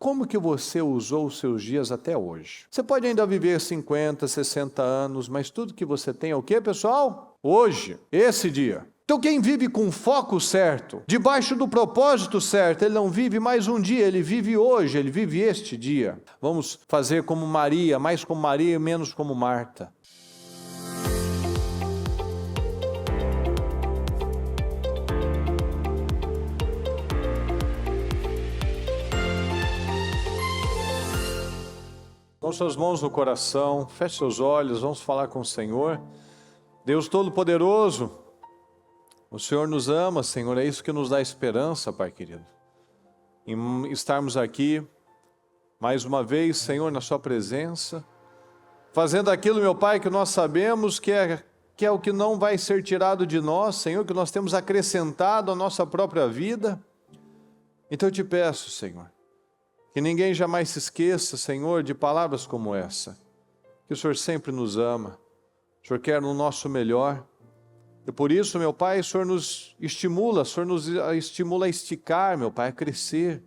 como que você usou os seus dias até hoje? Você pode ainda viver 50, 60 anos, mas tudo que você tem é o quê, pessoal? Hoje, esse dia. Então quem vive com o foco certo, debaixo do propósito certo, ele não vive mais um dia, ele vive hoje, ele vive este dia. Vamos fazer como Maria, mais como Maria e menos como Marta. Com suas mãos no coração, feche seus olhos, vamos falar com o Senhor. Deus Todo-Poderoso, o Senhor nos ama, Senhor, é isso que nos dá esperança, Pai querido. Em estarmos aqui, mais uma vez, Senhor, na sua presença, fazendo aquilo, meu Pai, que nós sabemos que é o que não vai ser tirado de nós, Senhor, que nós temos acrescentado à nossa própria vida. Então eu te peço, Senhor, que ninguém jamais se esqueça, Senhor, de palavras como essa. Que o Senhor sempre nos ama. O Senhor quer no nosso melhor. E por isso, meu Pai, o Senhor nos estimula a esticar, meu Pai, a crescer,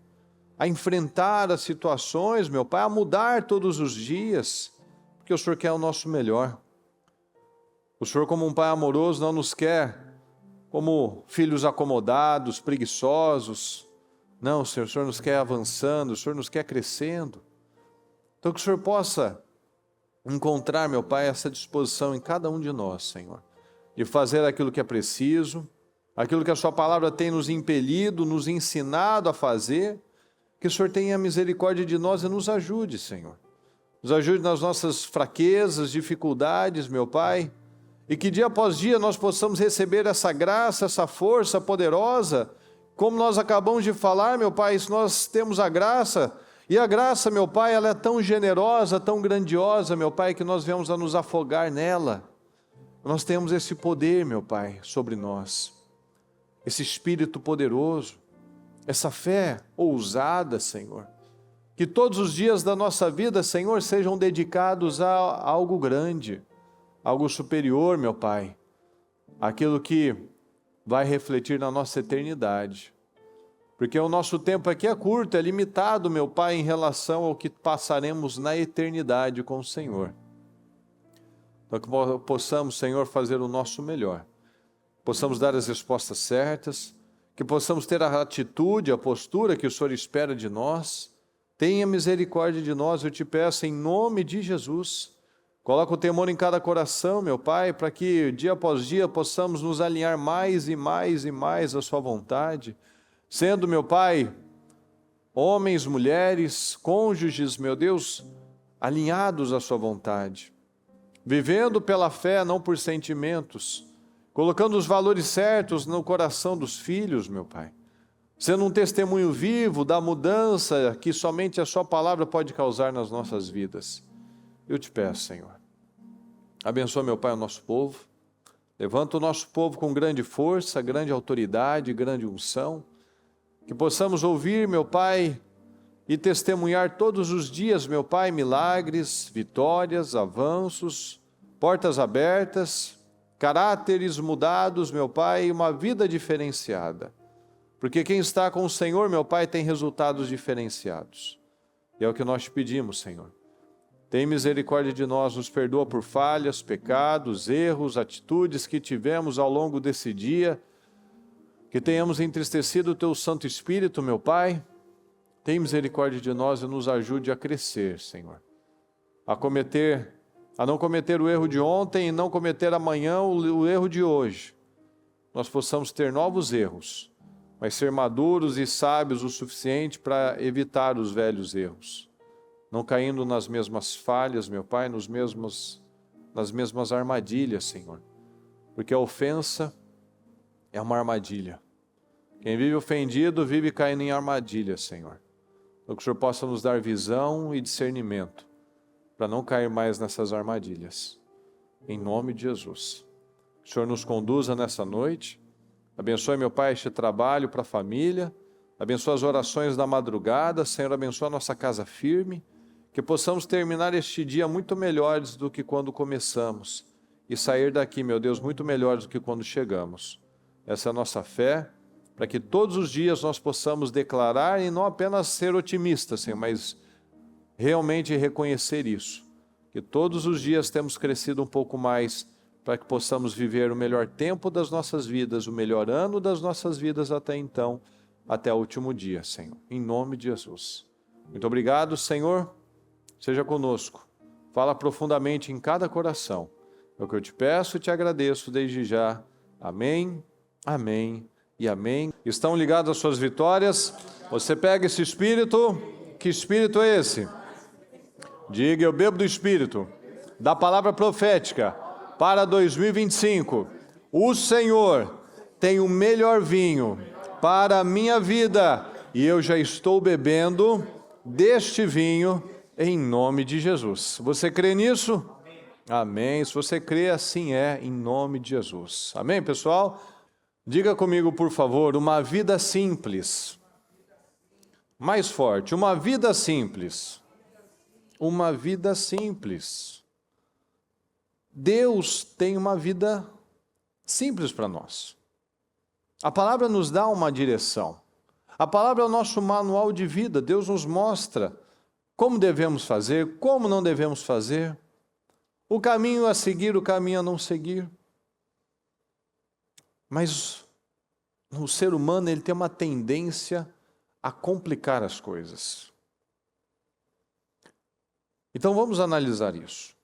a enfrentar as situações, meu Pai, a mudar todos os dias, porque o Senhor quer o nosso melhor. O Senhor, como um Pai amoroso, não nos quer como filhos acomodados, preguiçosos. Não, Senhor, o Senhor nos quer avançando, o Senhor nos quer crescendo. Então que o Senhor possa encontrar, meu Pai, essa disposição em cada um de nós, Senhor, de fazer aquilo que é preciso, aquilo que a sua palavra tem nos impelido, nos ensinado a fazer. Que o Senhor tenha misericórdia de nós e nos ajude, Senhor. Nos ajude nas nossas fraquezas, dificuldades, meu Pai, e que dia após dia nós possamos receber essa graça, essa força poderosa. Como nós acabamos de falar, meu Pai, se nós temos a graça, e a graça, meu Pai, ela é tão generosa, tão grandiosa, meu Pai, que nós viemos a nos afogar nela. Nós temos esse poder, meu Pai, sobre nós, esse Espírito poderoso, essa fé ousada, Senhor. Que todos os dias da nossa vida, Senhor, sejam dedicados a algo grande, algo superior, meu Pai, aquilo que vai refletir na nossa eternidade. Porque o nosso tempo aqui é curto, é limitado, meu Pai, em relação ao que passaremos na eternidade com o Senhor. Então que possamos, Senhor, fazer o nosso melhor. Possamos dar as respostas certas, que possamos ter a atitude, a postura que o Senhor espera de nós. Tenha misericórdia de nós, eu te peço, em nome de Jesus. Coloca o temor em cada coração, meu Pai, para que dia após dia possamos nos alinhar mais e mais e mais à sua vontade. Sendo, meu Pai, homens, mulheres, cônjuges, meu Deus, alinhados à sua vontade. Vivendo pela fé, não por sentimentos. Colocando os valores certos no coração dos filhos, meu Pai. Sendo um testemunho vivo da mudança que somente a sua palavra pode causar nas nossas vidas. Eu te peço, Senhor, abençoa, meu Pai, o nosso povo, levanta o nosso povo com grande força, grande autoridade, grande unção, que possamos ouvir, meu Pai, e testemunhar todos os dias, meu Pai, milagres, vitórias, avanços, portas abertas, caráteres mudados, meu Pai, uma vida diferenciada, porque quem está com o Senhor, meu Pai, tem resultados diferenciados, e é o que nós te pedimos, Senhor. Tem misericórdia de nós, nos perdoa por falhas, pecados, erros, atitudes que tivemos ao longo desse dia, que tenhamos entristecido o Teu Santo Espírito, meu Pai. Tem misericórdia de nós e nos ajude a crescer, Senhor. A não cometer o erro de ontem e não cometer amanhã o erro de hoje. Nós possamos ter novos erros, mas ser maduros e sábios o suficiente para evitar os velhos erros. Não caindo nas mesmas falhas, meu Pai, nas mesmas armadilhas, Senhor. Porque a ofensa é uma armadilha. Quem vive ofendido, vive caindo em armadilhas, Senhor. Então que o Senhor possa nos dar visão e discernimento, para não cair mais nessas armadilhas. Em nome de Jesus. Que o Senhor nos conduza nessa noite. Abençoe, meu Pai, este trabalho para a família. Abençoa as orações da madrugada. Senhor, abençoa a nossa casa firme. Que possamos terminar este dia muito melhores do que quando começamos. E sair daqui, meu Deus, muito melhores do que quando chegamos. Essa é a nossa fé para que todos os dias nós possamos declarar e não apenas ser otimistas, Senhor, mas realmente reconhecer isso, que todos os dias temos crescido um pouco mais para que possamos viver o melhor tempo das nossas vidas, o melhor ano das nossas vidas até então, até o último dia, Senhor, em nome de Jesus. Muito obrigado, Senhor, seja conosco, fala profundamente em cada coração, é o que eu te peço e te agradeço desde já, amém, amém e amém. Estão ligados às suas vitórias? Você pega esse Espírito, que Espírito é esse? Diga, eu bebo do Espírito, da palavra profética, para 2025, o Senhor tem o melhor vinho para a minha vida e eu já estou bebendo deste vinho em nome de Jesus. Você crê nisso? Amém. Se você crê, assim é, em nome de Jesus. Amém, pessoal? Diga comigo, por favor, uma vida simples. Mais forte, uma vida simples. Uma vida simples. Deus tem uma vida simples para nós. A palavra nos dá uma direção. A palavra é o nosso manual de vida. Deus nos mostra como devemos fazer, como não devemos fazer, o caminho a seguir, o caminho a não seguir. Mas o ser humano ele tem uma tendência a complicar as coisas. Então vamos analisar isso.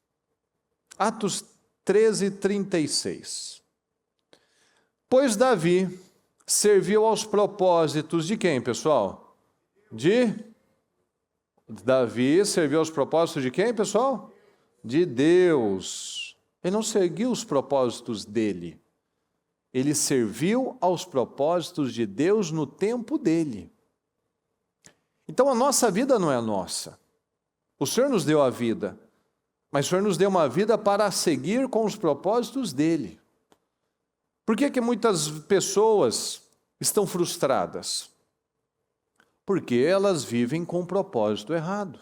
Atos 13:36. Pois Davi serviu aos propósitos de quem, pessoal? Davi serviu aos propósitos de quem, pessoal? De Deus. Ele não seguiu os propósitos dele. Ele serviu aos propósitos de Deus no tempo dele. Então a nossa vida não é nossa. O Senhor nos deu a vida. Mas o Senhor nos deu uma vida para seguir com os propósitos dele. Por que muitas pessoas estão frustradas? Porque elas vivem com um propósito errado.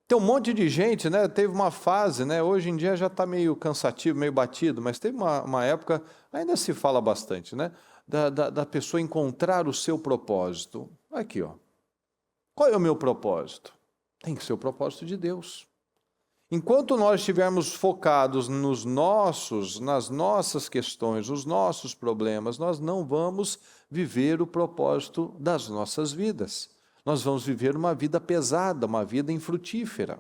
Tem um monte de gente, né? Teve uma fase, né? Hoje em dia já está meio cansativo, meio batido, mas teve uma época, ainda se fala bastante, né? Da pessoa encontrar o seu propósito. Aqui, ó. Qual é o meu propósito? Tem que ser o propósito de Deus. Enquanto nós estivermos focados nas nossas questões, os nossos problemas, nós não vamos viver o propósito das nossas vidas. Nós vamos viver uma vida pesada, uma vida infrutífera.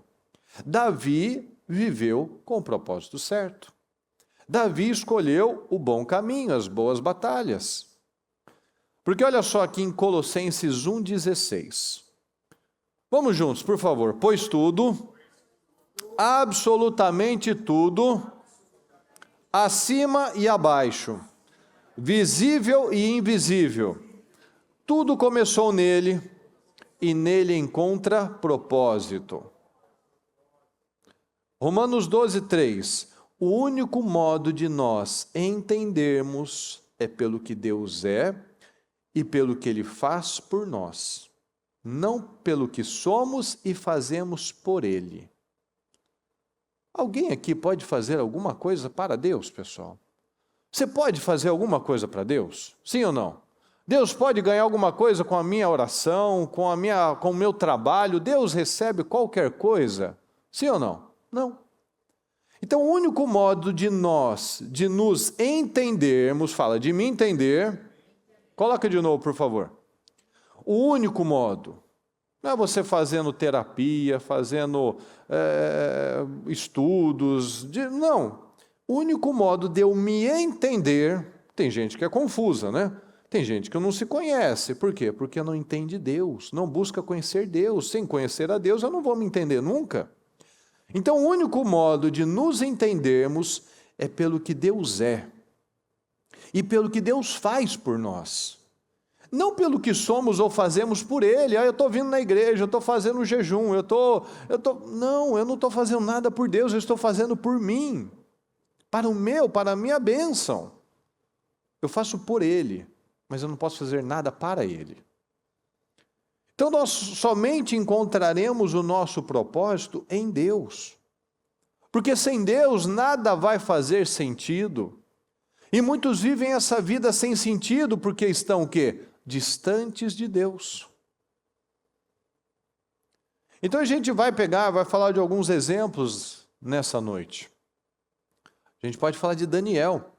Davi viveu com o propósito certo. Davi escolheu o bom caminho, as boas batalhas. Porque olha só aqui em Colossenses 1,16. Vamos juntos, por favor. Pois tudo, absolutamente tudo, acima e abaixo, visível e invisível, tudo começou nele e nele encontra propósito. Romanos 12:3. O único modo de nós entendermos é pelo que Deus é e pelo que Ele faz por nós, não pelo que somos e fazemos por Ele. Alguém aqui pode fazer alguma coisa para Deus, pessoal? Você pode fazer alguma coisa para Deus? Sim ou não? Deus pode ganhar alguma coisa com a minha oração, com o meu trabalho? Deus recebe qualquer coisa? Sim ou não? Não. Então, o único modo de nos entendermos, fala de me entender, coloca de novo, por favor. O único modo, não é você fazendo terapia, fazendo estudos, não. O único modo de eu me entender, tem gente que é confusa, né? Tem gente que não se conhece. Por quê? Porque não entende Deus, não busca conhecer Deus. Sem conhecer a Deus, eu não vou me entender nunca. Então, o único modo de nos entendermos é pelo que Deus é e pelo que Deus faz por nós. Não pelo que somos ou fazemos por Ele. Eu estou vindo na igreja, eu estou fazendo um jejum, Não, eu não estou fazendo nada por Deus, eu estou fazendo por mim. Para a minha bênção. Eu faço por Ele, mas eu não posso fazer nada para Ele. Então nós somente encontraremos o nosso propósito em Deus. Porque sem Deus nada vai fazer sentido. E muitos vivem essa vida sem sentido porque estão o quê? Distantes de Deus. Então a gente vai falar de alguns exemplos nessa noite. A gente pode falar de Daniel.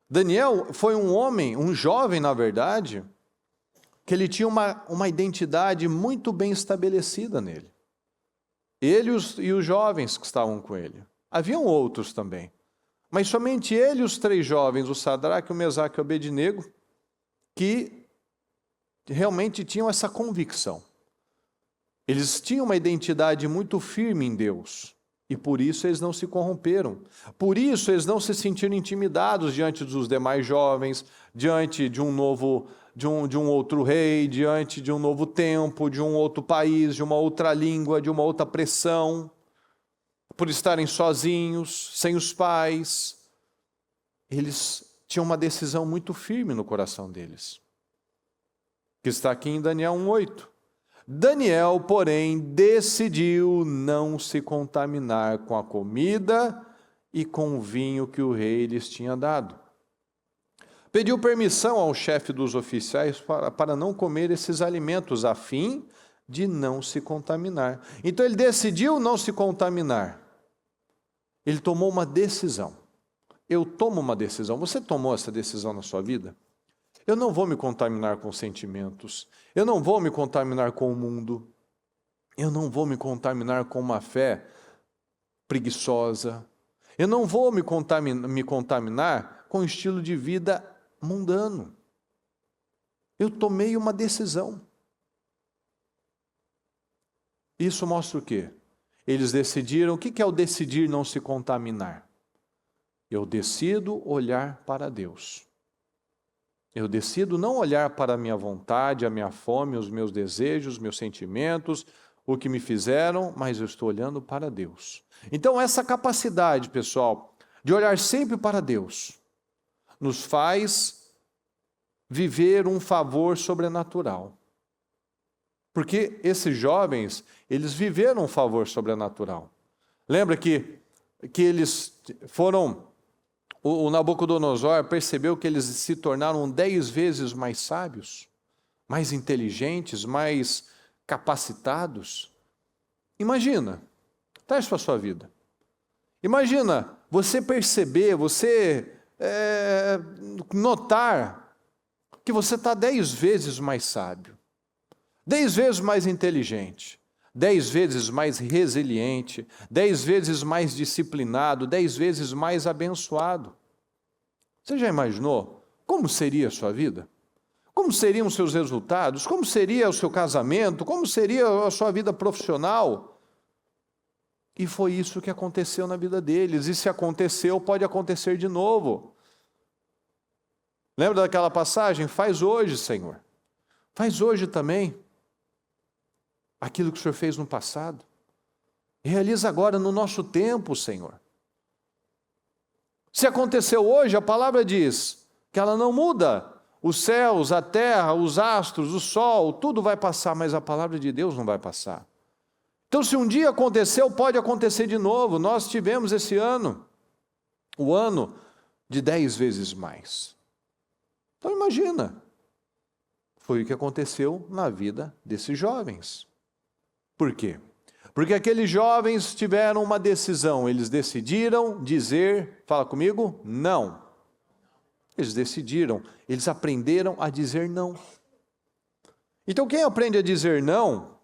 Daniel foi um homem, um jovem na verdade, que ele tinha uma identidade muito bem estabelecida nele. Ele e os jovens que estavam com ele. Haviam outros também. Mas somente ele e os 3 jovens, o Sadraque, o Mesaque e o Abednego, que realmente tinham essa convicção. Eles tinham uma identidade muito firme em Deus. E por isso eles não se corromperam. Por isso eles não se sentiram intimidados diante dos demais jovens, diante de um outro rei, diante de um novo tempo, de um outro país, de uma outra língua, de uma outra pressão. Por estarem sozinhos, sem os pais. Eles tinham uma decisão muito firme no coração deles. Que está aqui em Daniel 1:8. Daniel, porém, decidiu não se contaminar com a comida e com o vinho que o rei lhes tinha dado. Pediu permissão ao chefe dos oficiais para não comer esses alimentos, a fim de não se contaminar. Então ele decidiu não se contaminar. Ele tomou uma decisão. Eu tomo uma decisão. Você tomou essa decisão na sua vida? Eu não vou me contaminar com sentimentos. Eu não vou me contaminar com o mundo. Eu não vou me contaminar com uma fé preguiçosa. Eu não vou me contaminar com um estilo de vida mundano. Eu tomei uma decisão. Isso mostra o quê? Eles decidiram. O que é o decidir não se contaminar? Eu decido olhar para Deus. Eu decido não olhar para a minha vontade, a minha fome, os meus desejos, os meus sentimentos, o que me fizeram, mas eu estou olhando para Deus. Então essa capacidade, pessoal, de olhar sempre para Deus, nos faz viver um favor sobrenatural. Porque esses jovens, eles viveram um favor sobrenatural. Lembra que eles foram... O Nabucodonosor percebeu que eles se tornaram 10 vezes mais sábios, mais inteligentes, mais capacitados. Imagina, traz para a sua vida. Imagina você perceber, você notar que você está 10 vezes mais sábio, 10 vezes mais inteligente, 10 vezes mais resiliente, 10 vezes mais disciplinado, 10 vezes mais abençoado. Você já imaginou como seria a sua vida? Como seriam os seus resultados? Como seria o seu casamento? Como seria a sua vida profissional? E foi isso que aconteceu na vida deles. E se aconteceu, pode acontecer de novo. Lembra daquela passagem? Faz hoje, Senhor. Faz hoje também aquilo que o Senhor fez no passado. Realiza agora no nosso tempo, Senhor. Se aconteceu hoje, a palavra diz que ela não muda. Os céus, a terra, os astros, o sol, tudo vai passar, mas a palavra de Deus não vai passar. Então, se um dia aconteceu, pode acontecer de novo. Nós tivemos esse ano, o ano de 10 vezes mais. Então, imagina. Foi o que aconteceu na vida desses jovens. Por quê? Porque aqueles jovens tiveram uma decisão, eles decidiram dizer, fala comigo, não. Eles decidiram, eles aprenderam a dizer não. Então quem aprende a dizer não,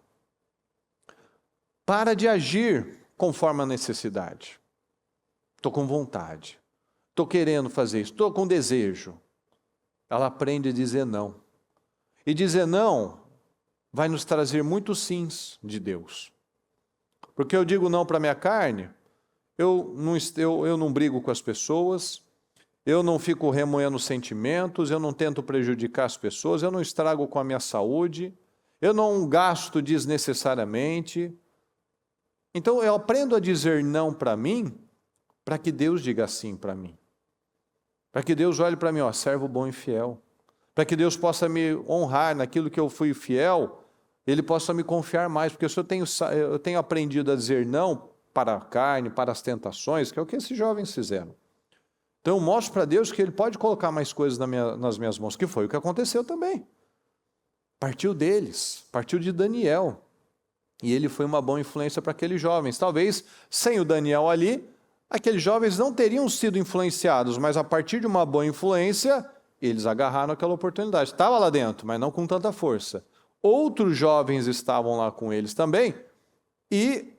para de agir conforme a necessidade. Estou com vontade, estou querendo fazer isso, estou com desejo. Ela aprende a dizer não. E dizer não vai nos trazer muitos sims de Deus. Porque eu digo não para a minha carne, eu não brigo com as pessoas, eu não fico remoendo sentimentos, eu não tento prejudicar as pessoas, eu não estrago com a minha saúde, eu não gasto desnecessariamente. Então eu aprendo a dizer não para mim, para que Deus diga sim para mim. Para que Deus olhe para mim, ó, servo bom e fiel. Para que Deus possa me honrar naquilo que eu fui fiel, Ele possa me confiar mais, porque se eu tenho aprendido a dizer não para a carne, para as tentações, que é o que esses jovens fizeram. Então eu mostro para Deus que Ele pode colocar mais coisas nas minhas mãos, que foi o que aconteceu também. Partiu deles, partiu de Daniel. E ele foi uma boa influência para aqueles jovens. Talvez, sem o Daniel ali, aqueles jovens não teriam sido influenciados, mas a partir de uma boa influência, eles agarraram aquela oportunidade. Estava lá dentro, mas não com tanta força. Outros jovens estavam lá com eles também, e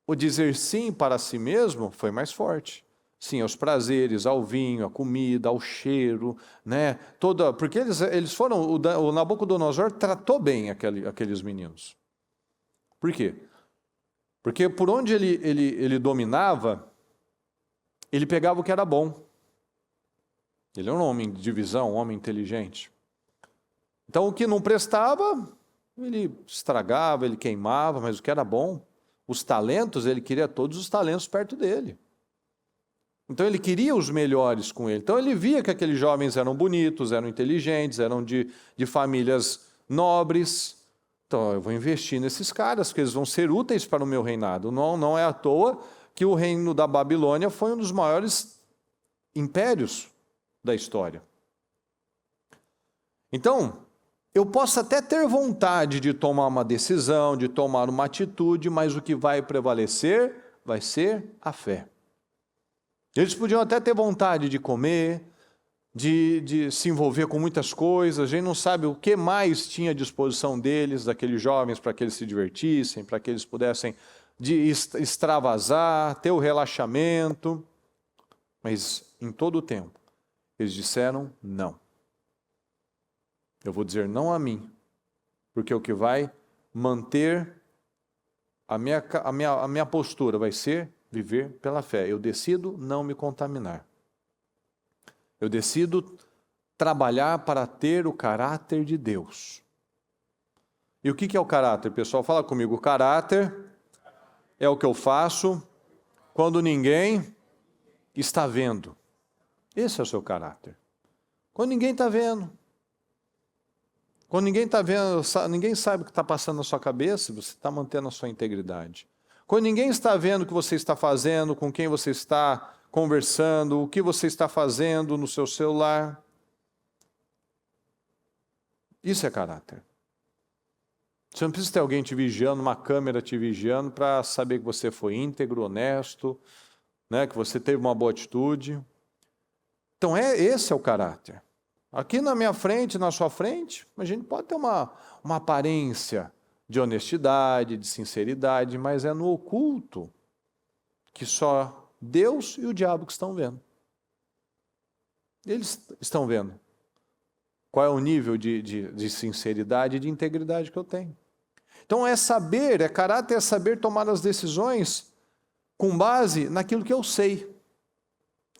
o dizer sim para si mesmo foi mais forte. Sim, aos prazeres, ao vinho, à comida, ao cheiro, né? Porque eles foram, o Nabucodonosor tratou bem aqueles meninos. Por quê? Porque por onde ele dominava, ele pegava o que era bom. Ele era um homem de visão, um homem inteligente. Então o que não prestava, ele estragava, ele queimava, mas o que era bom, os talentos, ele queria todos os talentos perto dele. Então ele queria os melhores com ele. Então ele via que aqueles jovens eram bonitos, eram inteligentes, eram de famílias nobres. Então eu vou investir nesses caras, porque eles vão ser úteis para o meu reinado. Não é à toa que o reino da Babilônia foi um dos maiores impérios da história. Então, eu posso até ter vontade de tomar uma decisão, de tomar uma atitude, mas o que vai prevalecer vai ser a fé. Eles podiam até ter vontade de comer, de se envolver com muitas coisas, a gente não sabe o que mais tinha à disposição deles, daqueles jovens, para que eles se divertissem, para que eles pudessem extravasar, ter o relaxamento. Mas em todo o tempo, eles disseram não. Eu vou dizer não a mim, porque o que vai manter a minha postura vai ser viver pela fé. Eu decido não me contaminar. Eu decido trabalhar para ter o caráter de Deus. E o que é o caráter, pessoal? Fala comigo. O caráter é o que eu faço quando ninguém está vendo. Esse é o seu caráter. Quando ninguém está vendo. Quando ninguém está vendo, ninguém sabe o que está passando na sua cabeça, você está mantendo a sua integridade. Quando ninguém está vendo o que você está fazendo, com quem você está conversando, o que você está fazendo no seu celular. Isso é caráter. Você não precisa ter alguém te vigiando, uma câmera te vigiando para saber que você foi íntegro, honesto, né, que você teve uma boa atitude. Então esse é o caráter. Aqui na minha frente, na sua frente, a gente pode ter uma aparência de honestidade, de sinceridade, mas é no oculto que só Deus e o diabo que estão vendo. Eles estão vendo qual é o nível de sinceridade e de integridade que eu tenho. Então caráter é saber tomar as decisões com base naquilo que eu sei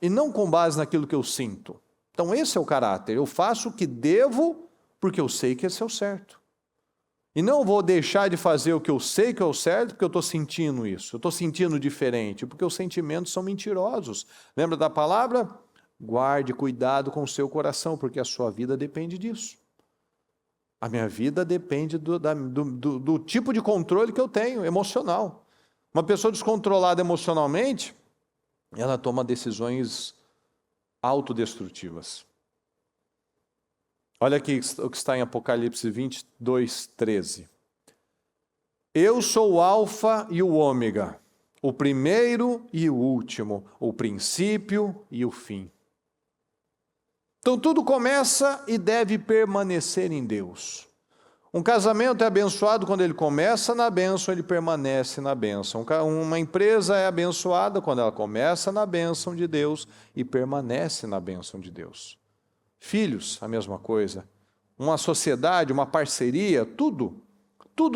e não com base naquilo que eu sinto. Então esse é o caráter. Eu faço o que devo porque eu sei que esse é o certo. E não vou deixar de fazer o que eu sei que é o certo porque eu estou sentindo isso. Eu estou sentindo diferente, porque os sentimentos são mentirosos. Lembra da palavra? Guarde, cuidado com o seu coração, porque a sua vida depende disso. A minha vida depende do tipo de controle que eu tenho, emocional. Uma pessoa descontrolada emocionalmente, ela toma decisões autodestrutivas. Olha aqui o que está em Apocalipse 22, 13. Eu sou o Alfa e o Ômega, o primeiro e o último, o princípio e o fim. Então tudo começa e deve permanecer em Deus. Um casamento é abençoado quando ele começa na bênção, ele permanece na bênção. Uma empresa é abençoada quando ela começa na bênção de Deus e permanece na bênção de Deus. Filhos, a mesma coisa. Uma sociedade, uma parceria, tudo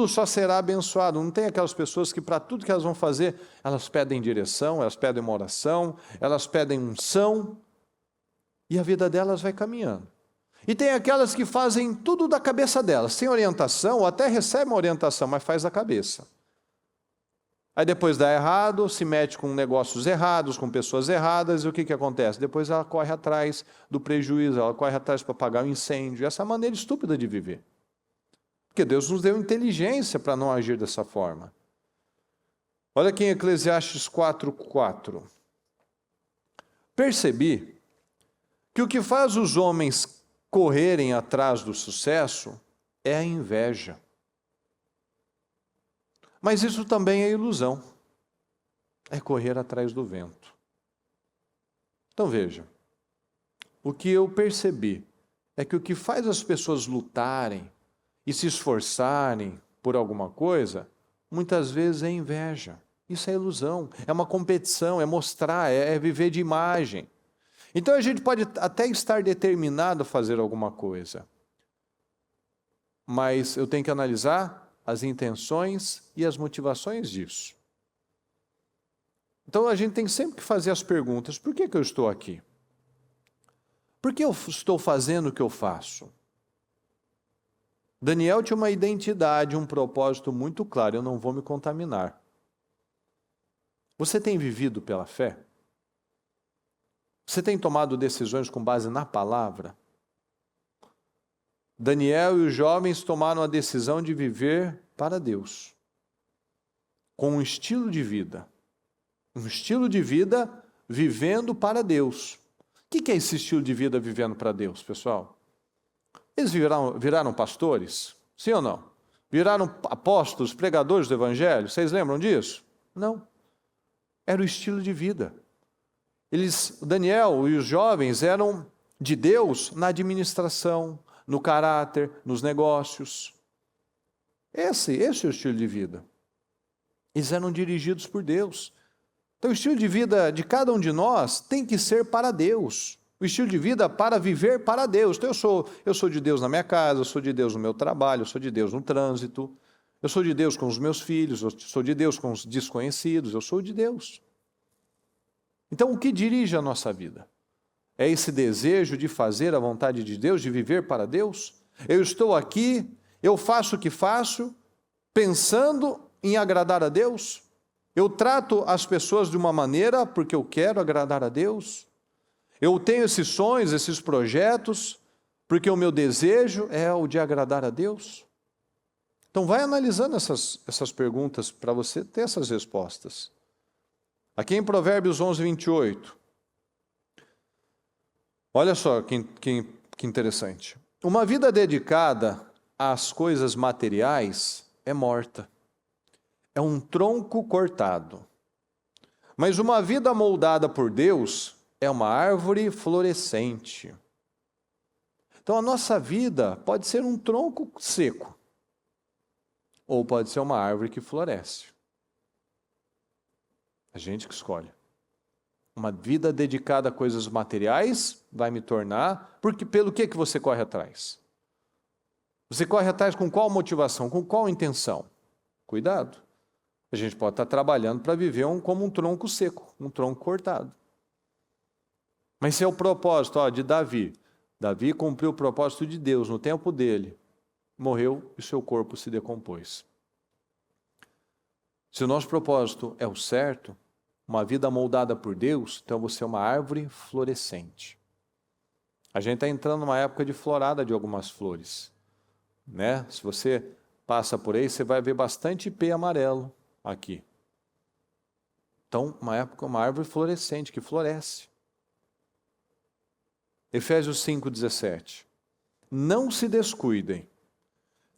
só será abençoado. Não tem aquelas pessoas que para tudo que elas vão fazer, elas pedem direção, elas pedem uma oração, elas pedem unção, e a vida delas vai caminhando. E tem aquelas que fazem tudo da cabeça delas, sem orientação, ou até recebem uma orientação, mas faz da cabeça. Aí depois dá errado, se mete com negócios errados, com pessoas erradas, e o que acontece? Depois ela corre atrás do prejuízo, ela corre atrás para pagar o incêndio. Essa é a maneira estúpida de viver. Porque Deus nos deu inteligência para não agir dessa forma. Olha aqui em Eclesiastes 4:4. Percebi que o que faz os homens correrem atrás do sucesso é a inveja. Mas isso também é ilusão. É correr atrás do vento. Então veja, o que eu percebi é que o que faz as pessoas lutarem e se esforçarem por alguma coisa, muitas vezes é inveja. Isso é ilusão, é uma competição, é mostrar, é viver de imagem. Então a gente pode até estar determinado a fazer alguma coisa, mas eu tenho que analisar as intenções e as motivações disso. Então a gente tem sempre que fazer as perguntas: por que eu estou aqui? Por que eu estou fazendo o que eu faço? Daniel tinha uma identidade, um propósito muito claro: eu não vou me contaminar. Você tem vivido pela fé? Você tem tomado decisões com base na palavra? Daniel e os jovens tomaram a decisão de viver para Deus, com um estilo de vida. Um estilo de vida vivendo para Deus. O que é esse estilo de vida vivendo para Deus, pessoal? Eles viraram pastores? Sim ou não? Viraram apóstolos, pregadores do Evangelho? Vocês lembram disso? Não. Era o estilo de vida. Daniel e os jovens eram de Deus na administração, no caráter, nos negócios. Esse é o estilo de vida. Eles eram dirigidos por Deus. Então, o estilo de vida de cada um de nós tem que ser para Deus. O estilo de vida para viver para Deus. Então, eu sou de Deus na minha casa, eu sou de Deus no meu trabalho, eu sou de Deus no trânsito, eu sou de Deus com os meus filhos, eu sou de Deus com os desconhecidos, eu sou de Deus. Então, o que dirige a nossa vida? É esse desejo de fazer a vontade de Deus, de viver para Deus? Eu estou aqui, eu faço o que faço, pensando em agradar a Deus? Eu trato as pessoas de uma maneira porque eu quero agradar a Deus? Eu tenho esses sonhos, esses projetos, porque o meu desejo é o de agradar a Deus? Então vai analisando essas perguntas para você ter essas respostas. Aqui em Provérbios 11, 28. Olha só que interessante. Uma vida dedicada às coisas materiais é morta. É um tronco cortado. Mas uma vida moldada por Deus é uma árvore florescente. Então a nossa vida pode ser um tronco seco, ou pode ser uma árvore que floresce. A gente que escolhe. Uma vida dedicada a coisas materiais vai me tornar... Pelo que você corre atrás? Você corre atrás com qual motivação? Com qual intenção? Cuidado. A gente pode estar trabalhando para viver como um tronco seco, um tronco cortado. Mas se é o propósito de Davi. Davi cumpriu o propósito de Deus no tempo dele. Morreu e seu corpo se decompôs. Se o nosso propósito é o certo, uma vida moldada por Deus, então você é uma árvore florescente. A gente está entrando numa época de florada de algumas flores, né? Se você passa por aí, você vai ver bastante ipê amarelo aqui. Então, uma árvore florescente, que floresce. Efésios 5,17. Não se descuidem.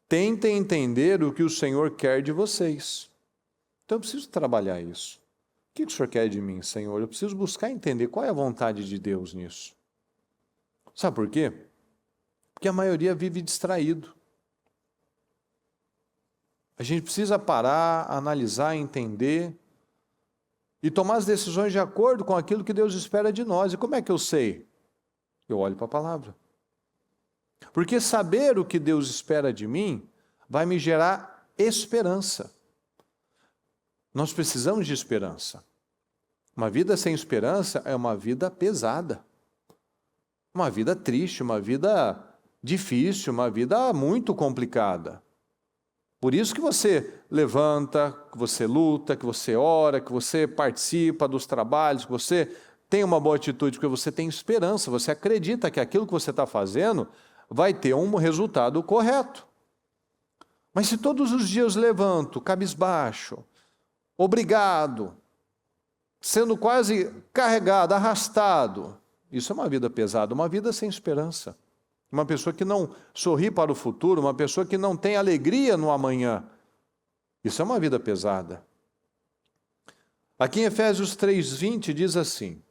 Tentem entender o que o Senhor quer de vocês. Então, eu preciso trabalhar isso. O que o Senhor quer de mim, Senhor? Eu preciso buscar entender qual é a vontade de Deus nisso. Sabe por quê? Porque a maioria vive distraído. A gente precisa parar, analisar, entender e tomar as decisões de acordo com aquilo que Deus espera de nós. E como é que eu sei? Eu olho para a palavra. Porque saber o que Deus espera de mim vai me gerar esperança. Nós precisamos de esperança. Uma vida sem esperança é uma vida pesada. Uma vida triste, uma vida difícil, uma vida muito complicada. Por isso que você levanta, que você luta, que você ora, que você participa dos trabalhos, que você tem uma boa atitude, porque você tem esperança, você acredita que aquilo que você está fazendo vai ter um resultado correto. Mas se todos os dias levanto, cabisbaixo, obrigado, sendo quase carregado, arrastado, Isso é uma vida pesada, uma vida sem esperança. Uma pessoa que não sorri para o futuro, uma pessoa que não tem alegria no amanhã. Isso é uma vida pesada. Aqui em Efésios 3:20 diz assim: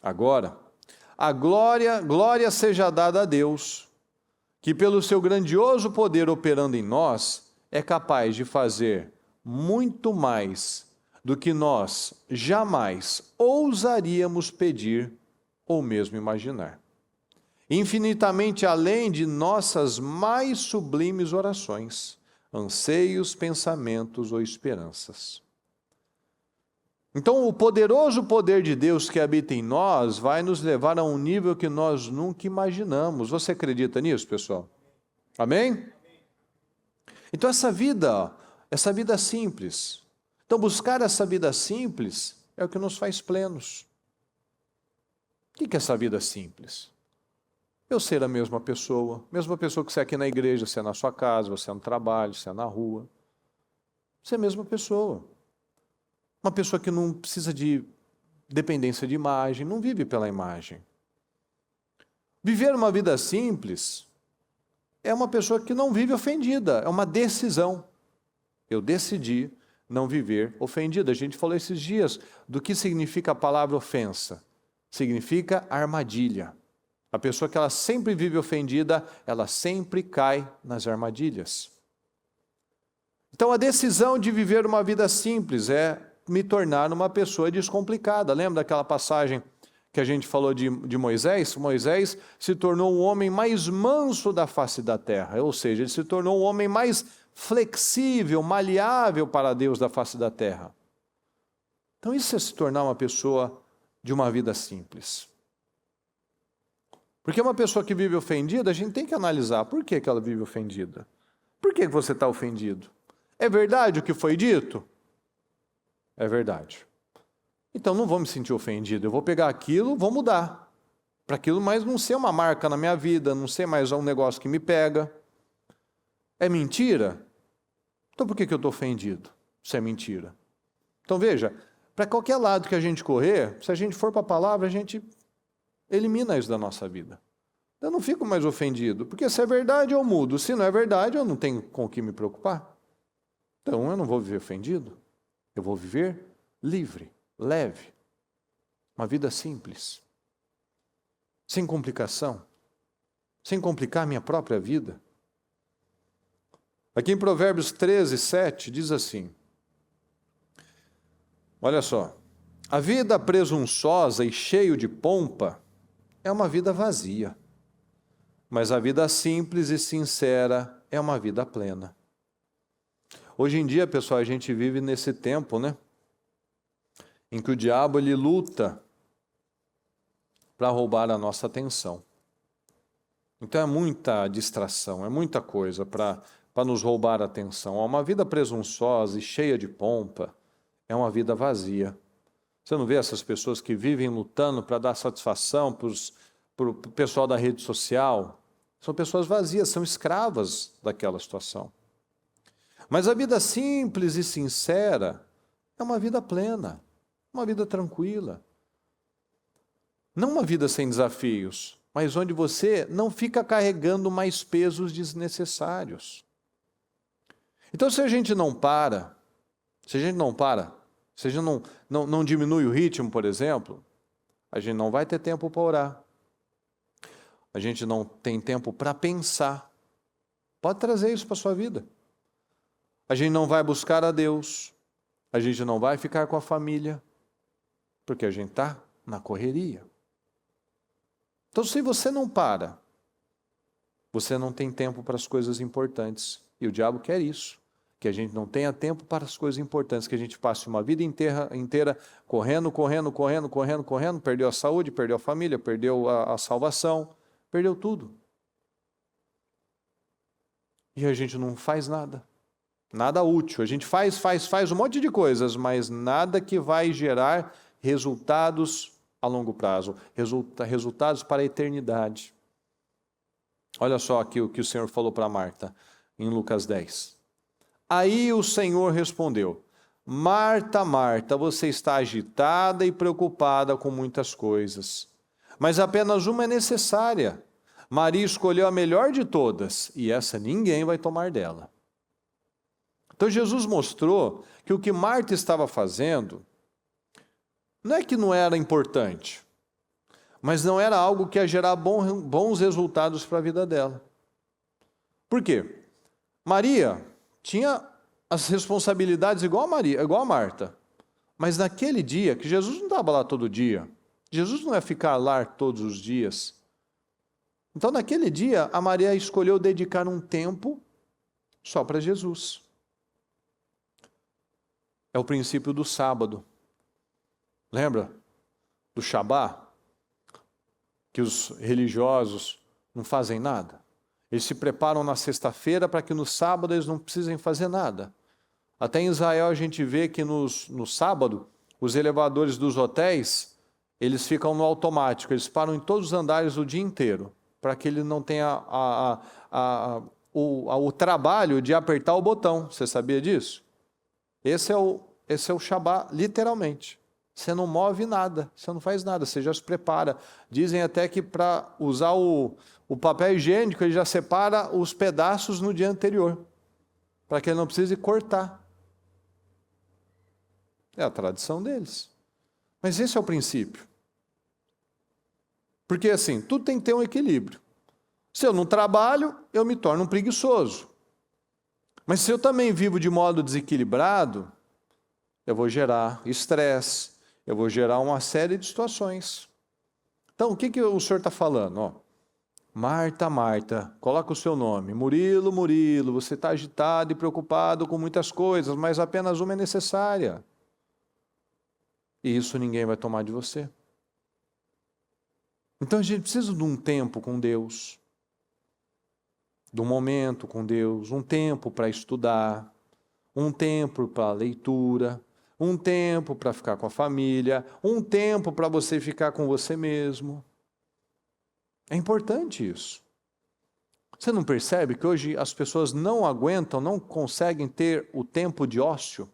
agora, a glória seja dada a Deus, que pelo seu grandioso poder operando em nós, é capaz de fazer muito mais do que nós jamais ousaríamos pedir ou mesmo imaginar. Infinitamente além de nossas mais sublimes orações, anseios, pensamentos ou esperanças. Então, o poderoso poder de Deus que habita em nós vai nos levar a um nível que nós nunca imaginamos. Você acredita nisso, pessoal? Amém? Então, essa vida simples. Então, buscar essa vida simples é o que nos faz plenos. O que é essa vida simples? Eu ser a mesma pessoa que você é aqui na igreja, você é na sua casa, você é no trabalho, você é na rua. Você é a mesma pessoa. Uma pessoa que não precisa de dependência de imagem, não vive pela imagem. Viver uma vida simples é uma pessoa que não vive ofendida, é uma decisão. Eu decidi não viver ofendida. A gente falou esses dias do que significa a palavra ofensa. Significa armadilha. A pessoa que ela sempre vive ofendida, ela sempre cai nas armadilhas. Então a decisão de viver uma vida simples é me tornar uma pessoa descomplicada. Lembra daquela passagem que a gente falou de Moisés? Moisés se tornou o homem mais manso da face da terra, ou seja, ele se tornou o homem mais flexível, maleável para Deus da face da terra. Então isso é se tornar uma pessoa de uma vida simples. Porque uma pessoa que vive ofendida, a gente tem que analisar por que ela vive ofendida. Por que você está ofendido? É verdade o que foi dito? É verdade. Então não vou me sentir ofendido, eu vou pegar aquilo, vou mudar. Para aquilo mais não ser uma marca na minha vida, não ser mais um negócio que me pega. É mentira? Então por que eu estou ofendido? Isso é mentira. Então veja, para qualquer lado que a gente correr, se a gente for para a palavra, a gente elimina isso da nossa vida. Eu não fico mais ofendido, porque se é verdade eu mudo, se não é verdade eu não tenho com o que me preocupar. Então eu não vou viver ofendido, eu vou viver livre, leve, uma vida simples, sem complicação, sem complicar minha própria vida. Aqui em Provérbios 13:7 diz assim, olha só, a vida presunçosa e cheia de pompa é uma vida vazia, mas a vida simples e sincera é uma vida plena. Hoje em dia, pessoal, a gente vive nesse tempo, né? Em que o diabo ele luta para roubar a nossa atenção. Então é muita distração, é muita coisa para nos roubar a atenção. Uma vida presunçosa e cheia de pompa é uma vida vazia. Você não vê essas pessoas que vivem lutando para dar satisfação para o pessoal da rede social? São pessoas vazias, são escravas daquela situação. Mas a vida simples e sincera é uma vida plena, uma vida tranquila. Não uma vida sem desafios, mas onde você não fica carregando mais pesos desnecessários. Então, se a gente não diminui o ritmo, por exemplo, a gente não vai ter tempo para orar. A gente não tem tempo para pensar. Pode trazer isso para a sua vida. A gente não vai buscar a Deus. A gente não vai ficar com a família. Porque a gente está na correria. Então, se você não para, você não tem tempo para as coisas importantes. E o diabo quer isso. Que a gente não tenha tempo para as coisas importantes, que a gente passe uma vida inteira correndo, perdeu a saúde, perdeu a família, perdeu a salvação, perdeu tudo. E a gente não faz nada. Nada útil. A gente faz um monte de coisas, mas nada que vai gerar resultados a longo prazo, resultados para a eternidade. Olha só aqui o que o Senhor falou para Marta, em Lucas 10. Aí o Senhor respondeu, Marta, Marta, você está agitada e preocupada com muitas coisas, mas apenas uma é necessária. Maria escolheu a melhor de todas, e essa ninguém vai tomar dela. Então Jesus mostrou que o que Marta estava fazendo não é que não era importante, mas não era algo que ia gerar bons resultados para a vida dela. Por quê? Maria tinha as responsabilidades igual a Marta, mas naquele dia, que Jesus não estava lá todo dia, Jesus não ia ficar lá todos os dias. Então, naquele dia, a Maria escolheu dedicar um tempo só para Jesus. É o princípio do sábado. Lembra do Shabá? Que os religiosos não fazem nada. Eles se preparam na sexta-feira para que no sábado eles não precisem fazer nada. Até em Israel a gente vê que no sábado, os elevadores dos hotéis, eles ficam no automático, eles param em todos os andares o dia inteiro, para que ele não tenha o trabalho de apertar o botão. Você sabia disso? Esse é o Shabá, literalmente. Você não move nada, você não faz nada, você já se prepara. Dizem até que para usar o papel higiênico, ele já separa os pedaços no dia anterior, para que ele não precise cortar. É a tradição deles. Mas esse é o princípio. Porque assim, tudo tem que ter um equilíbrio. Se eu não trabalho, eu me torno um preguiçoso. Mas se eu também vivo de modo desequilibrado, eu vou gerar estresse, eu vou gerar uma série de situações. Então, o que o senhor está falando? Ó, Marta, Marta, coloca o seu nome. Murilo, Murilo, você está agitado e preocupado com muitas coisas, mas apenas uma é necessária. E isso ninguém vai tomar de você. Então a gente precisa de um tempo com Deus, de um momento com Deus, um tempo para estudar, um tempo para leitura, um tempo para ficar com a família, um tempo para você ficar com você mesmo. É importante isso. Você não percebe que hoje as pessoas não aguentam, não conseguem ter o tempo de ócio?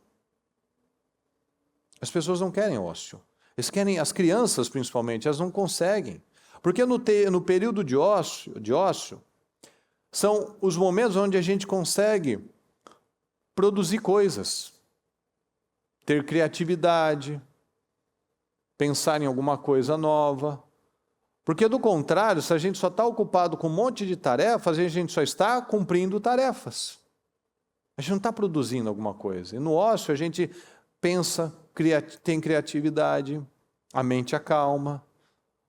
As pessoas não querem ócio. Eles querem, as crianças principalmente, elas não conseguem. Porque no período de ócio, são os momentos onde a gente consegue produzir coisas, ter criatividade, pensar em alguma coisa nova. Porque do contrário, se a gente só está ocupado com um monte de tarefas, a gente só está cumprindo tarefas. A gente não está produzindo alguma coisa. E no ócio a gente pensa, tem criatividade, a mente acalma,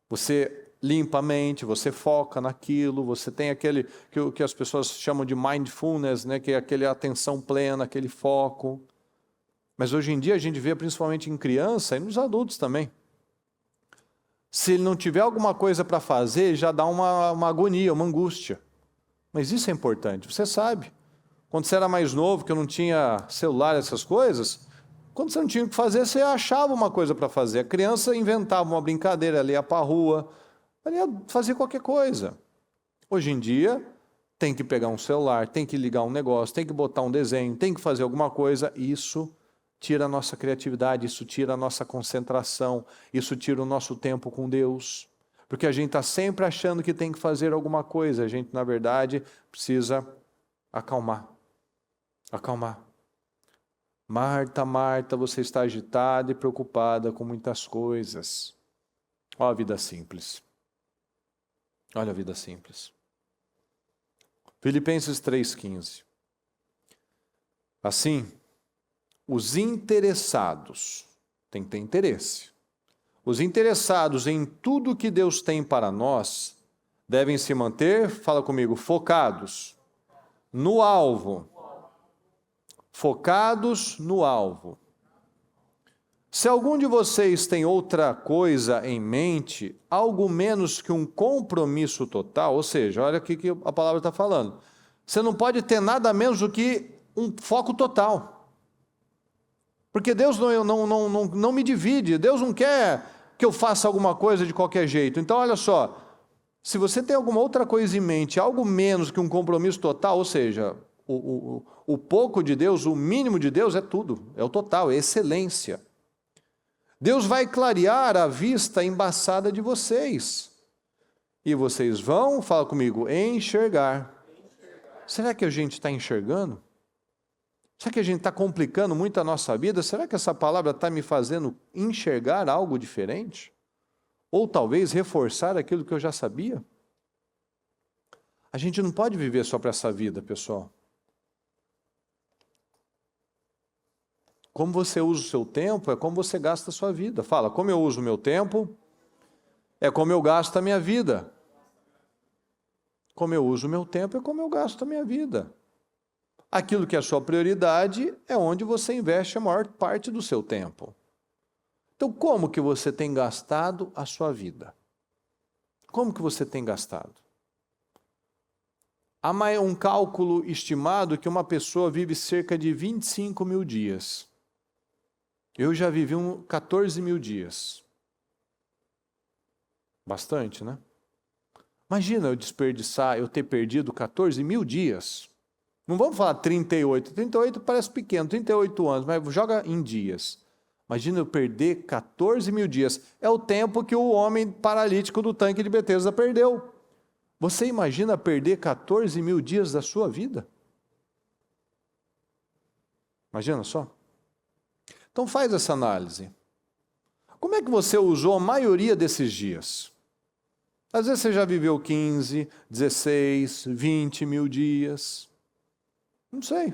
você limpa a mente, você foca naquilo, você tem aquele que as pessoas chamam de mindfulness, né, que é aquele atenção plena, aquele foco. Mas hoje em dia a gente vê principalmente em criança e nos adultos também. Se ele não tiver alguma coisa para fazer, já dá uma agonia, uma angústia. Mas isso é importante, você sabe. Quando você era mais novo, que eu não tinha celular, essas coisas, quando você não tinha o que fazer, você achava uma coisa para fazer. A criança inventava uma brincadeira, ela ia para a rua, ela ia fazer qualquer coisa. Hoje em dia, tem que pegar um celular, tem que ligar um negócio, tem que botar um desenho, tem que fazer alguma coisa. Isso tira a nossa criatividade, isso tira a nossa concentração, isso tira o nosso tempo com Deus. Porque a gente está sempre achando que tem que fazer alguma coisa. A gente, na verdade, precisa acalmar. Acalmar. Marta, Marta, você está agitada e preocupada com muitas coisas. Olha a vida simples. Olha a vida simples. Filipenses 3,15. Assim, os interessados, tem que ter interesse. Os interessados em tudo que Deus tem para nós devem se manter, fala comigo, focados no alvo. Focados no alvo. Se algum de vocês tem outra coisa em mente, algo menos que um compromisso total, ou seja, olha o que a palavra está falando. Você não pode ter nada menos do que um foco total. Porque Deus não me divide, Deus não quer que eu faça alguma coisa de qualquer jeito. Então, olha só, se você tem alguma outra coisa em mente, algo menos que um compromisso total, ou seja, o pouco de Deus, o mínimo de Deus é tudo, é o total, é excelência. Deus vai clarear a vista embaçada de vocês. E vocês vão, fala comigo, enxergar. Será que a gente está enxergando? Será que a gente está complicando muito a nossa vida? Será que essa palavra está me fazendo enxergar algo diferente? Ou talvez reforçar aquilo que eu já sabia? A gente não pode viver só para essa vida, pessoal. Como você usa o seu tempo é como você gasta a sua vida. Fala, como eu uso o meu tempo é como eu gasto a minha vida. Como eu uso o meu tempo é como eu gasto a minha vida. Aquilo que é a sua prioridade é onde você investe a maior parte do seu tempo. Então, como que você tem gastado a sua vida? Como que você tem gastado? Há um cálculo estimado que uma pessoa vive cerca de 25 mil dias. Eu já vivi 14 mil dias. Bastante, né? Imagina eu ter perdido 14 mil dias. Não vamos falar 38. 38 parece pequeno, 38 anos, mas joga em dias. Imagina eu perder 14 mil dias. É o tempo que o homem paralítico do tanque de Betesda perdeu. Você imagina perder 14 mil dias da sua vida? Imagina só. Então faz essa análise. Como é que você usou a maioria desses dias? Às vezes você já viveu 15, 16, 20 mil dias. Não sei.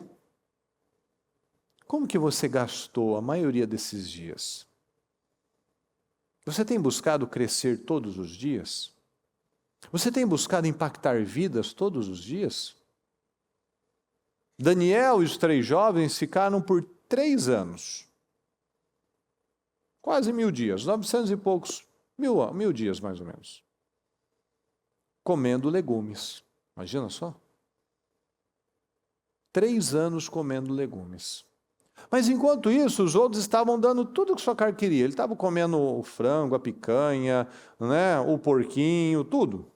Como que você gastou a maioria desses dias? Você tem buscado crescer todos os dias? Você tem buscado impactar vidas todos os dias? Daniel e os 3 jovens ficaram por 3 anos. Quase 1000 dias, 900 e poucos, mil dias mais ou menos. Comendo legumes. Imagina só. 3 anos comendo legumes. Mas enquanto isso, os outros estavam dando tudo o que sua carne queria. Ele estava comendo o frango, a picanha, né, o porquinho, tudo.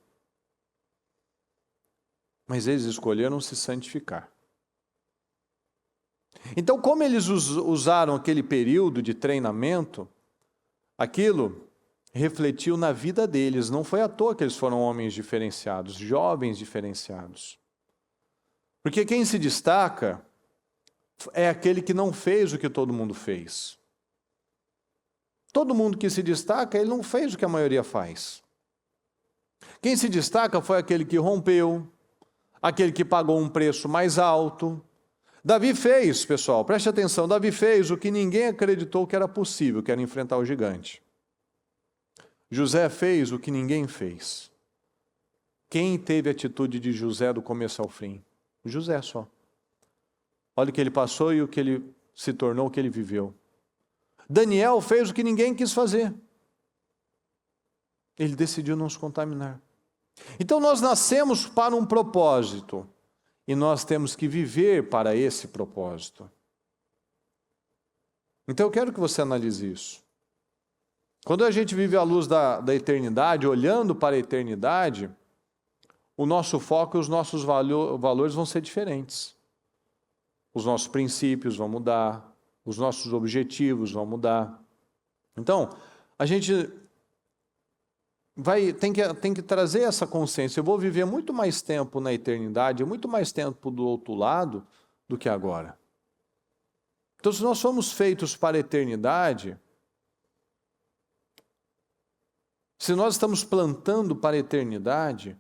Mas eles escolheram se santificar. Então, como eles usaram aquele período de treinamento, aquilo refletiu na vida deles. Não foi à toa que eles foram homens diferenciados, jovens diferenciados. Porque quem se destaca é aquele que não fez o que todo mundo fez. Todo mundo que se destaca, ele não fez o que a maioria faz. Quem se destaca foi aquele que rompeu, aquele que pagou um preço mais alto. Davi fez, pessoal, preste atenção, Davi fez o que ninguém acreditou que era possível, que era enfrentar o gigante. José fez o que ninguém fez. Quem teve a atitude de José do começo ao fim? José só. Olha o que ele passou e o que ele se tornou, o que ele viveu. Daniel fez o que ninguém quis fazer. Ele decidiu não se contaminar. Então nós nascemos para um propósito e nós temos que viver para esse propósito. Então eu quero que você analise isso. Quando a gente vive à luz da eternidade, olhando para a eternidade, o nosso foco e os nossos valores vão ser diferentes. Os nossos princípios vão mudar, os nossos objetivos vão mudar. Então, a gente tem que trazer essa consciência. Eu vou viver muito mais tempo na eternidade, muito mais tempo do outro lado do que agora. Então, se nós somos feitos para a eternidade, se nós estamos plantando para a eternidade,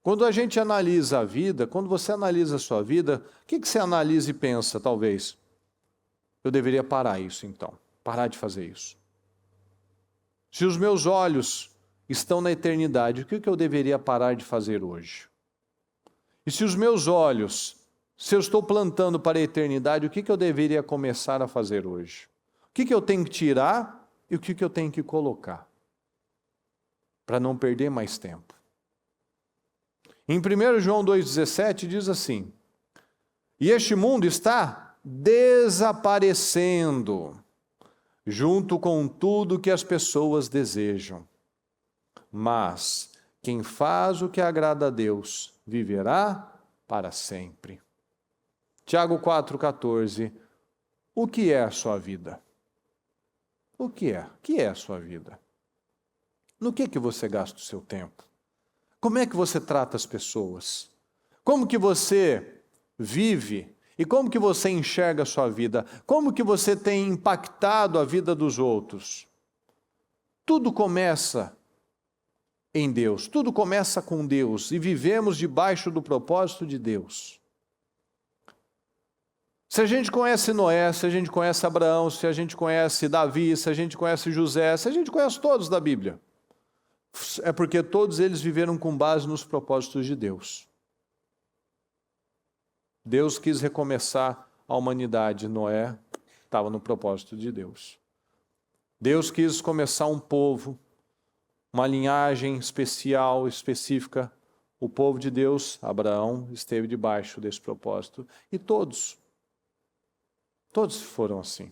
quando a gente analisa a vida, quando você analisa a sua vida, o que você analisa e pensa, talvez? Eu deveria parar isso, então. Parar de fazer isso. Se os meus olhos estão na eternidade, o que eu deveria parar de fazer hoje? E se os meus olhos, se eu estou plantando para a eternidade, o que eu deveria começar a fazer hoje? O que eu tenho que tirar e o que eu tenho que colocar? Para não perder mais tempo. Em 1 João 2,17 diz assim: e este mundo está desaparecendo, junto com tudo que as pessoas desejam. Mas quem faz o que agrada a Deus, viverá para sempre. Tiago 4,14. O que é a sua vida? O que é? O que é a sua vida? No que você gasta o seu tempo? Como é que você trata as pessoas? Como que você vive e como que você enxerga a sua vida? Como que você tem impactado a vida dos outros? Tudo começa em Deus, tudo começa com Deus e vivemos debaixo do propósito de Deus. Se a gente conhece Noé, se a gente conhece Abraão, se a gente conhece Davi, se a gente conhece José, se a gente conhece todos da Bíblia, é porque todos eles viveram com base nos propósitos de Deus. Deus quis recomeçar a humanidade, Noé estava no propósito de Deus. Deus quis começar um povo, uma linhagem especial, específica. O povo de Deus, Abraão, esteve debaixo desse propósito. E todos foram assim.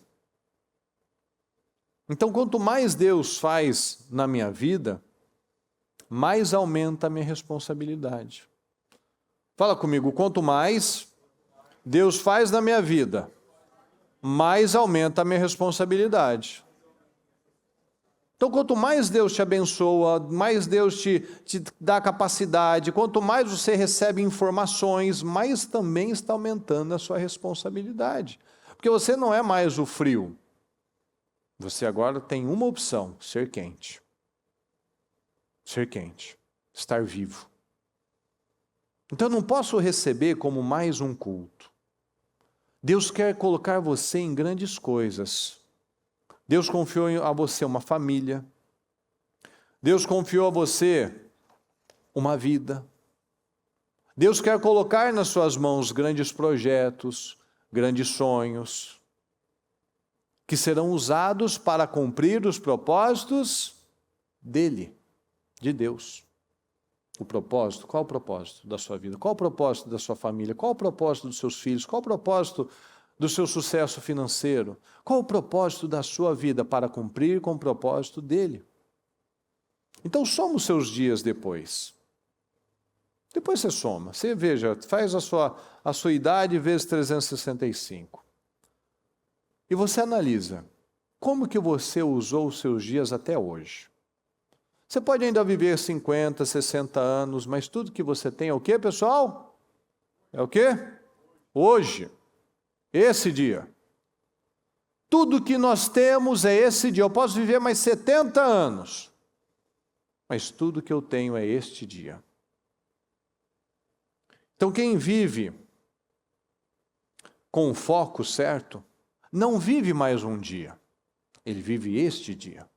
Então, quanto mais Deus faz na minha vida, mais aumenta a minha responsabilidade. Fala comigo, quanto mais Deus faz na minha vida, mais aumenta a minha responsabilidade. Então, quanto mais Deus te abençoa, mais Deus te dá capacidade, quanto mais você recebe informações, mais também está aumentando a sua responsabilidade. Porque você não é mais o frio. Você agora tem uma opção, ser quente. Ser quente, estar vivo. Então, eu não posso receber como mais um culto. Deus quer colocar você em grandes coisas. Deus confiou a você uma família. Deus confiou a você uma vida. Deus quer colocar nas suas mãos grandes projetos, grandes sonhos, que serão usados para cumprir os propósitos dele, de Deus. O propósito, qual o propósito da sua vida? Qual o propósito da sua família? Qual o propósito dos seus filhos? Qual o propósito do seu sucesso financeiro? Qual o propósito da sua vida para cumprir com o propósito dele? Então, soma os seus dias depois. Depois você soma. Você veja, faz a sua idade vezes 365. E você analisa, como que você usou os seus dias até hoje? Você pode ainda viver 50, 60 anos, mas tudo que você tem é o quê, pessoal? É o quê? Hoje. Esse dia. Tudo que nós temos é esse dia. Eu posso viver mais 70 anos, mas tudo que eu tenho é este dia. Então, quem vive com o foco certo, não vive mais um dia. Ele vive este dia.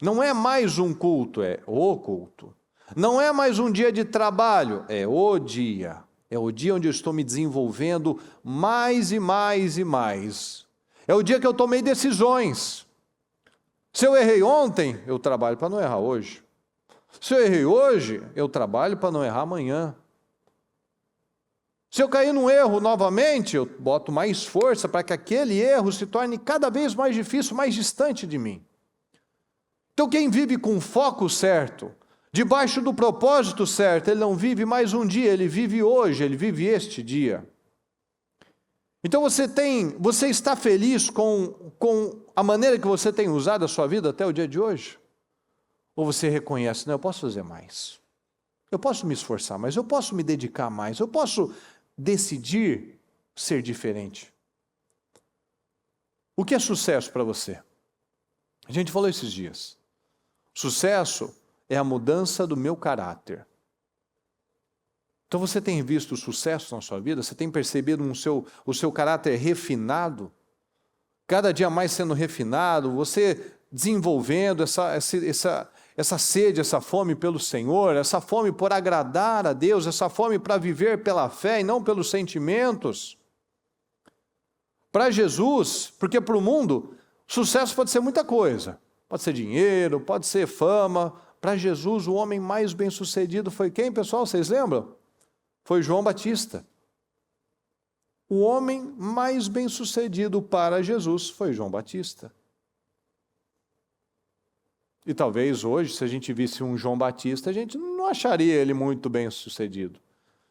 Não é mais um culto, é o culto. Não é mais um dia de trabalho, é o dia. É o dia onde eu estou me desenvolvendo mais e mais e mais. É o dia que eu tomei decisões. Se eu errei ontem, eu trabalho para não errar hoje. Se eu errei hoje, eu trabalho para não errar amanhã. Se eu cair num erro novamente, eu boto mais força para que aquele erro se torne cada vez mais difícil, mais distante de mim. Então, quem vive com o foco certo, debaixo do propósito certo, ele não vive mais um dia, ele vive hoje, ele vive este dia. Então, você está feliz com a maneira que você tem usado a sua vida até o dia de hoje? Ou você reconhece, não, eu posso fazer mais. Eu posso me esforçar mais, eu posso me dedicar mais, eu posso decidir ser diferente. O que é sucesso para você? A gente falou esses dias. Sucesso é a mudança do meu caráter. Então você tem visto o sucesso na sua vida? Você tem percebido o seu caráter refinado? Cada dia mais sendo refinado, você desenvolvendo essa sede, essa fome pelo Senhor, essa fome por agradar a Deus, essa fome para viver pela fé e não pelos sentimentos. Para Jesus, porque para o mundo, sucesso pode ser muita coisa. Pode ser dinheiro, pode ser fama. Para Jesus, o homem mais bem-sucedido foi quem, pessoal? Vocês lembram? Foi João Batista. O homem mais bem-sucedido para Jesus foi João Batista. E talvez hoje, se a gente visse um João Batista, a gente não acharia ele muito bem-sucedido.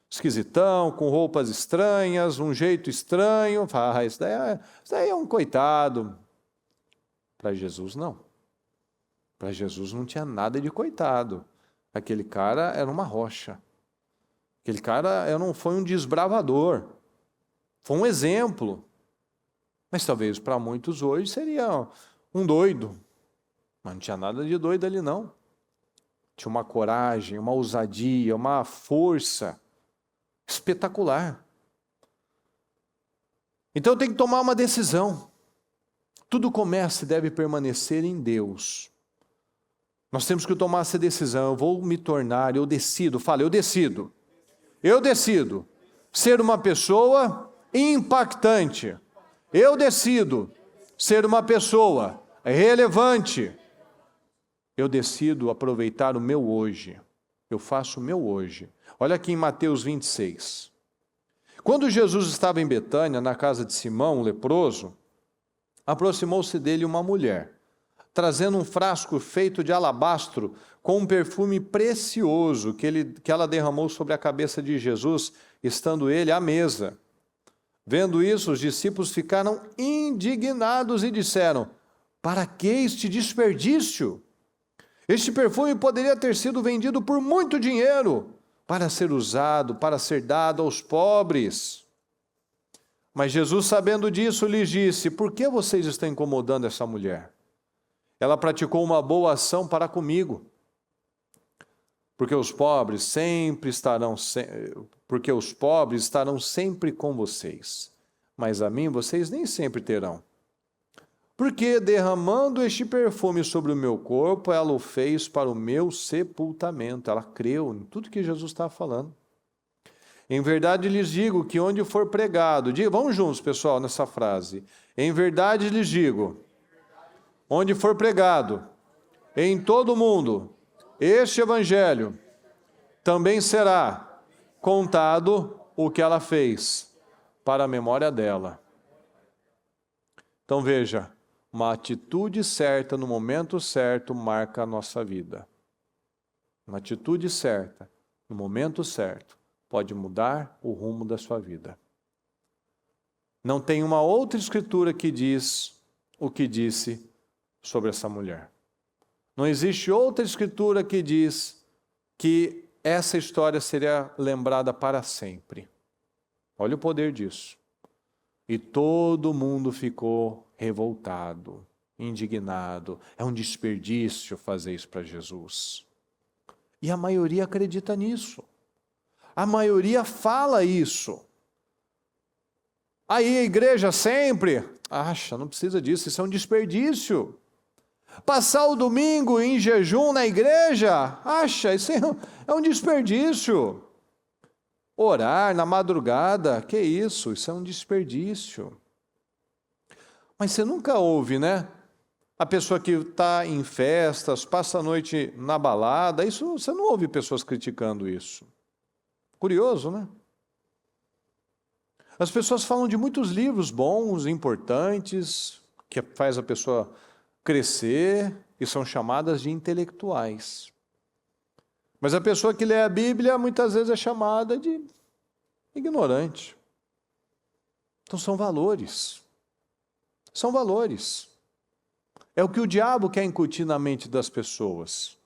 Esquisitão, com roupas estranhas, um jeito estranho. Isso daí é um coitado. Para Jesus, não. Para Jesus não tinha nada de coitado. Aquele cara era uma rocha. Aquele cara foi um desbravador. Foi um exemplo. Mas talvez para muitos hoje seria um doido. Mas não tinha nada de doido ali, não. Tinha uma coragem, uma ousadia, uma força espetacular. Então tem que tomar uma decisão. Tudo começa e deve permanecer em Deus. Nós temos que tomar essa decisão. Eu vou me tornar, eu decido. Fala, eu decido. Eu decido ser uma pessoa impactante. Eu decido ser uma pessoa relevante. Eu decido aproveitar o meu hoje. Eu faço o meu hoje. Olha aqui em Mateus 26. Quando Jesus estava em Betânia, na casa de Simão, o leproso, aproximou-se dele uma mulher, trazendo um frasco feito de alabastro com um perfume precioso que ela derramou sobre a cabeça de Jesus, estando ele à mesa. Vendo isso, os discípulos ficaram indignados e disseram: para que este desperdício? Este perfume poderia ter sido vendido por muito dinheiro, para ser usado, para ser dado aos pobres. Mas Jesus, sabendo disso, lhes disse: por que vocês estão incomodando essa mulher? Ela praticou uma boa ação para comigo. Porque os pobres estarão sempre com vocês, mas a mim vocês nem sempre terão. Porque derramando este perfume sobre o meu corpo, ela o fez para o meu sepultamento. Ela creu em tudo que Jesus estava falando. Em verdade lhes digo que onde for pregado, vamos juntos, pessoal, nessa frase. Em verdade lhes digo, onde for pregado, em todo o mundo, este evangelho, também será contado o que ela fez, para a memória dela. Então veja, uma atitude certa no momento certo marca a nossa vida. Uma atitude certa no momento certo pode mudar o rumo da sua vida. Não tem uma outra escritura que diz o que disse sobre essa mulher. Não existe outra escritura que diz que essa história seria lembrada para sempre. Olha o poder disso. E todo mundo ficou revoltado, indignado. É um desperdício fazer isso para Jesus. E a maioria acredita nisso. A maioria fala isso. Aí a igreja sempre acha, não precisa disso, isso é um desperdício. Passar o domingo em jejum na igreja, acha, isso é um desperdício. Orar na madrugada, que isso? Isso é um desperdício. Mas você nunca ouve, né? A pessoa que está em festas, passa a noite na balada, isso você não ouve pessoas criticando isso. Curioso, né? As pessoas falam de muitos livros bons, importantes, que faz a pessoa crescer, e são chamadas de intelectuais. Mas a pessoa que lê a Bíblia muitas vezes é chamada de ignorante. Então são valores. São valores. É o que o diabo quer incutir na mente das pessoas.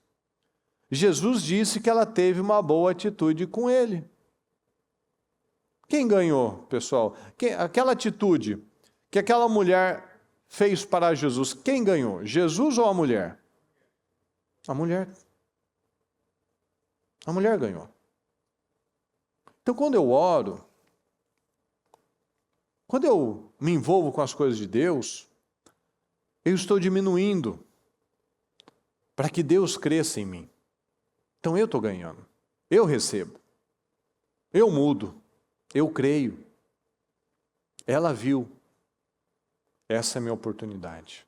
Jesus disse que ela teve uma boa atitude com ele. Quem ganhou, pessoal? Aquela atitude que aquela mulher fez para Jesus, quem ganhou? Jesus ou a mulher? A mulher. A mulher ganhou. Então, quando eu oro, quando eu me envolvo com as coisas de Deus, eu estou diminuindo para que Deus cresça em mim. Então, eu estou ganhando. Eu recebo. Eu mudo. Eu creio. Ela viu. Essa é a minha oportunidade.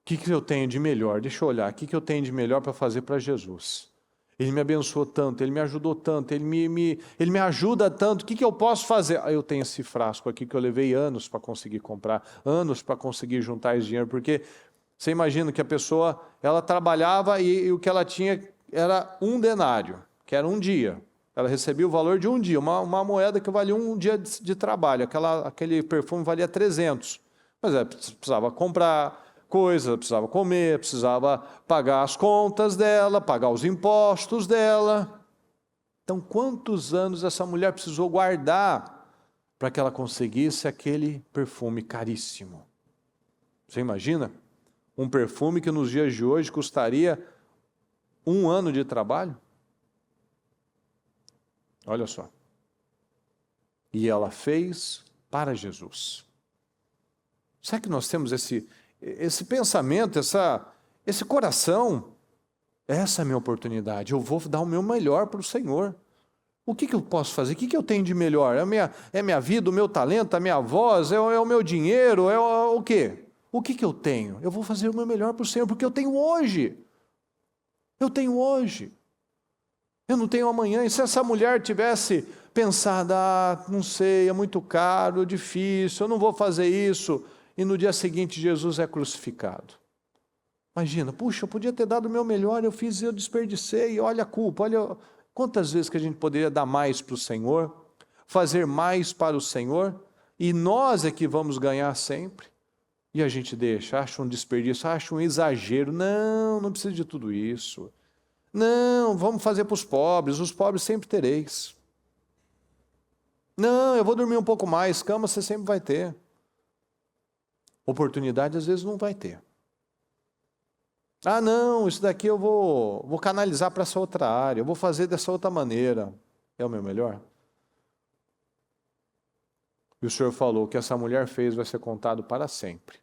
O que eu tenho de melhor? Deixa eu olhar. O que eu tenho de melhor para fazer para Jesus? Ele me abençoou tanto, Ele me ajudou tanto, Ele me ajuda tanto. O que eu posso fazer? Eu tenho esse frasco aqui que eu levei anos para conseguir comprar, anos para conseguir juntar esse dinheiro, porque você imagina que a pessoa, ela trabalhava e o que ela tinha era 1 denário, que era um dia. Ela recebia o valor de um dia, uma moeda que valia um dia de trabalho. Aquele perfume valia 300. Mas ela precisava comprar, coisas, ela precisava comer, precisava pagar as contas dela, pagar os impostos dela. Então, quantos anos essa mulher precisou guardar para que ela conseguisse aquele perfume caríssimo? Você imagina? Um perfume que nos dias de hoje custaria 1 ano de trabalho? Olha só. E ela fez para Jesus. Será que nós temos esse pensamento, esse coração? Essa é a minha oportunidade. Eu vou dar o meu melhor para o Senhor. O que eu posso fazer? O que eu tenho de melhor? É a minha vida, o meu talento, a minha voz, é o meu dinheiro, o quê? O que eu tenho? Eu vou fazer o meu melhor para o Senhor, porque eu tenho hoje. Eu tenho hoje. Eu não tenho amanhã. E se essa mulher tivesse pensado, não sei, é muito caro, difícil, eu não vou fazer isso, e no dia seguinte Jesus é crucificado. Imagina, puxa, eu podia ter dado o meu melhor, eu desperdicei, olha a culpa, olha quantas vezes que a gente poderia dar mais para o Senhor, fazer mais para o Senhor, e nós é que vamos ganhar sempre, e a gente acha um desperdício, acha um exagero. Não precisa de tudo isso. Não, vamos fazer para os pobres sempre tereis. Não, eu vou dormir um pouco mais, cama você sempre vai ter. Oportunidade às vezes não vai ter. Não, isso daqui eu vou canalizar para essa outra área, eu vou fazer dessa outra maneira. É o meu melhor? E o Senhor falou que essa mulher fez vai ser contado para sempre.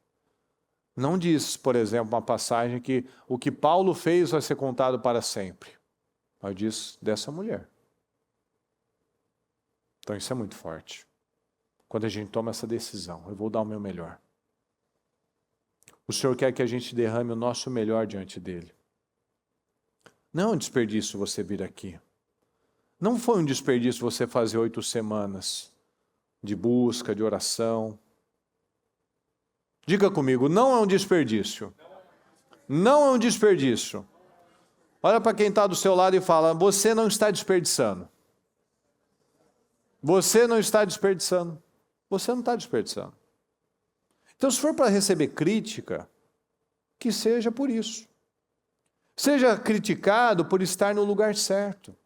Não diz, por exemplo, uma passagem que o que Paulo fez vai ser contado para sempre. Mas diz dessa mulher. Então isso é muito forte. Quando a gente toma essa decisão, eu vou dar o meu melhor. O Senhor quer que a gente derrame o nosso melhor diante dEle. Não é um desperdício você vir aqui. Não foi um desperdício você fazer 8 semanas de busca, de oração. Diga comigo, não é um desperdício. Não é um desperdício. Olha para quem está do seu lado e fala, você não está desperdiçando. Você não está desperdiçando. Você não está desperdiçando. Então, se for para receber crítica, que seja por isso. Seja criticado por estar no lugar certo.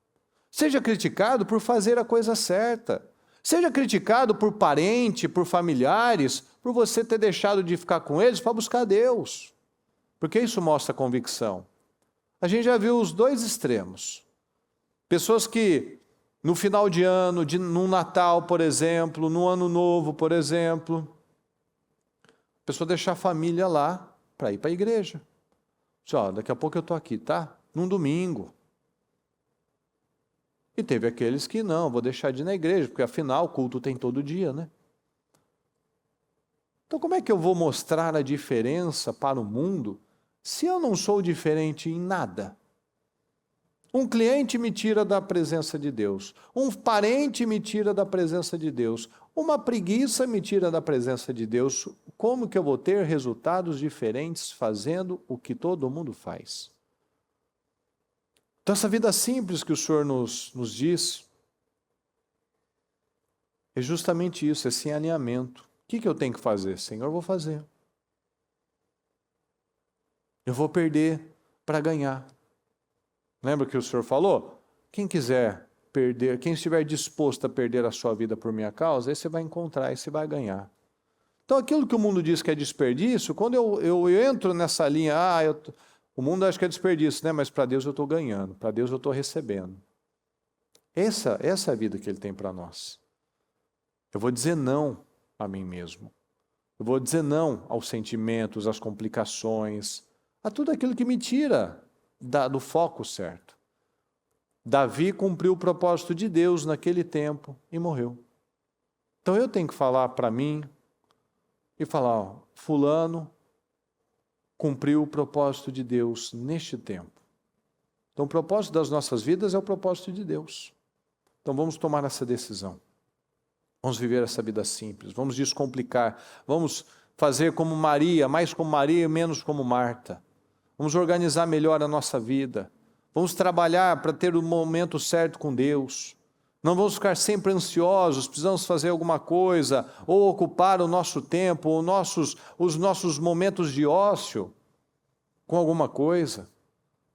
Seja criticado por fazer a coisa certa. Seja criticado por parente, por familiares, por você ter deixado de ficar com eles para buscar Deus. Porque isso mostra convicção. A gente já viu os dois extremos. Pessoas que no final de ano, no Natal, por exemplo, no Ano Novo, por exemplo, a pessoa deixar a família lá para ir para a igreja. Daqui a pouco eu estou aqui, tá? Num domingo. E teve aqueles que não, vou deixar de ir na igreja, porque afinal o culto tem todo dia, né? Então como é que eu vou mostrar a diferença para o mundo se eu não sou diferente em nada? Um cliente me tira da presença de Deus. Um parente me tira da presença de Deus. Uma preguiça me tira da presença de Deus. Como que eu vou ter resultados diferentes fazendo o que todo mundo faz? Então, essa vida simples que o Senhor nos diz é justamente isso, esse alinhamento. O que eu tenho que fazer? Senhor, eu vou fazer. Eu vou perder para ganhar. Lembra que o Senhor falou? Quem quiser perder, quem estiver disposto a perder a sua vida por minha causa, esse vai encontrar, esse vai ganhar. Então, aquilo que o mundo diz que é desperdício, quando eu entro nessa linha, o mundo acha que é desperdício, né? Mas para Deus eu estou ganhando, para Deus eu estou recebendo. Essa é a vida que Ele tem para nós. Eu vou dizer não a mim mesmo. Eu vou dizer não aos sentimentos, às complicações, a tudo aquilo que me tira do foco certo. Davi cumpriu o propósito de Deus naquele tempo e morreu. Então eu tenho que falar para mim e falar, fulano cumpriu o propósito de Deus neste tempo. Então o propósito das nossas vidas é o propósito de Deus. Então vamos tomar essa decisão. Vamos viver essa vida simples, vamos descomplicar, vamos fazer como Maria, mais como Maria e menos como Marta. Vamos organizar melhor a nossa vida. Vamos trabalhar para ter o momento certo com Deus. Não vamos ficar sempre ansiosos, precisamos fazer alguma coisa, ou ocupar o nosso tempo, ou os nossos momentos de ócio com alguma coisa.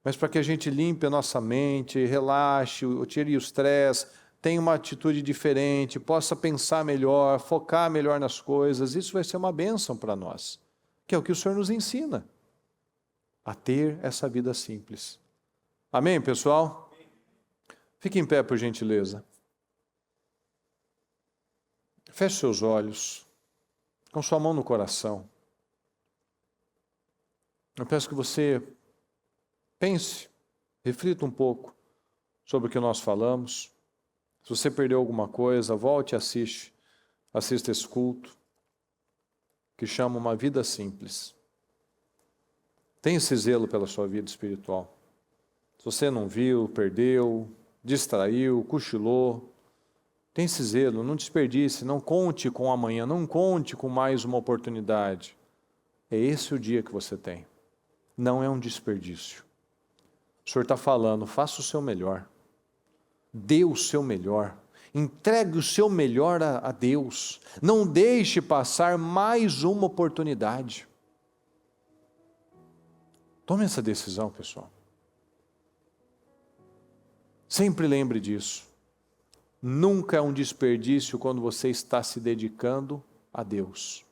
Mas para que a gente limpe a nossa mente, relaxe, tire o estresse, tenha uma atitude diferente, possa pensar melhor, focar melhor nas coisas, isso vai ser uma bênção para nós, que é o que o Senhor nos ensina, a ter essa vida simples. Amém, pessoal? Fique em pé, por gentileza. Feche seus olhos, com sua mão no coração. Eu peço que você pense, reflita um pouco sobre o que nós falamos. Se você perdeu alguma coisa, volte e assista esse culto, que chama Uma Vida Simples. Tenha esse zelo pela sua vida espiritual. Se você não viu, perdeu, distraiu, cochilou, tem esse zelo, não desperdice, não conte com amanhã, não conte com mais uma oportunidade. É esse o dia que você tem. Não é um desperdício. O Senhor está falando, faça o seu melhor. Dê o seu melhor. Entregue o seu melhor a Deus. Não deixe passar mais uma oportunidade. Tome essa decisão, pessoal. Sempre lembre disso. Nunca é um desperdício quando você está se dedicando a Deus.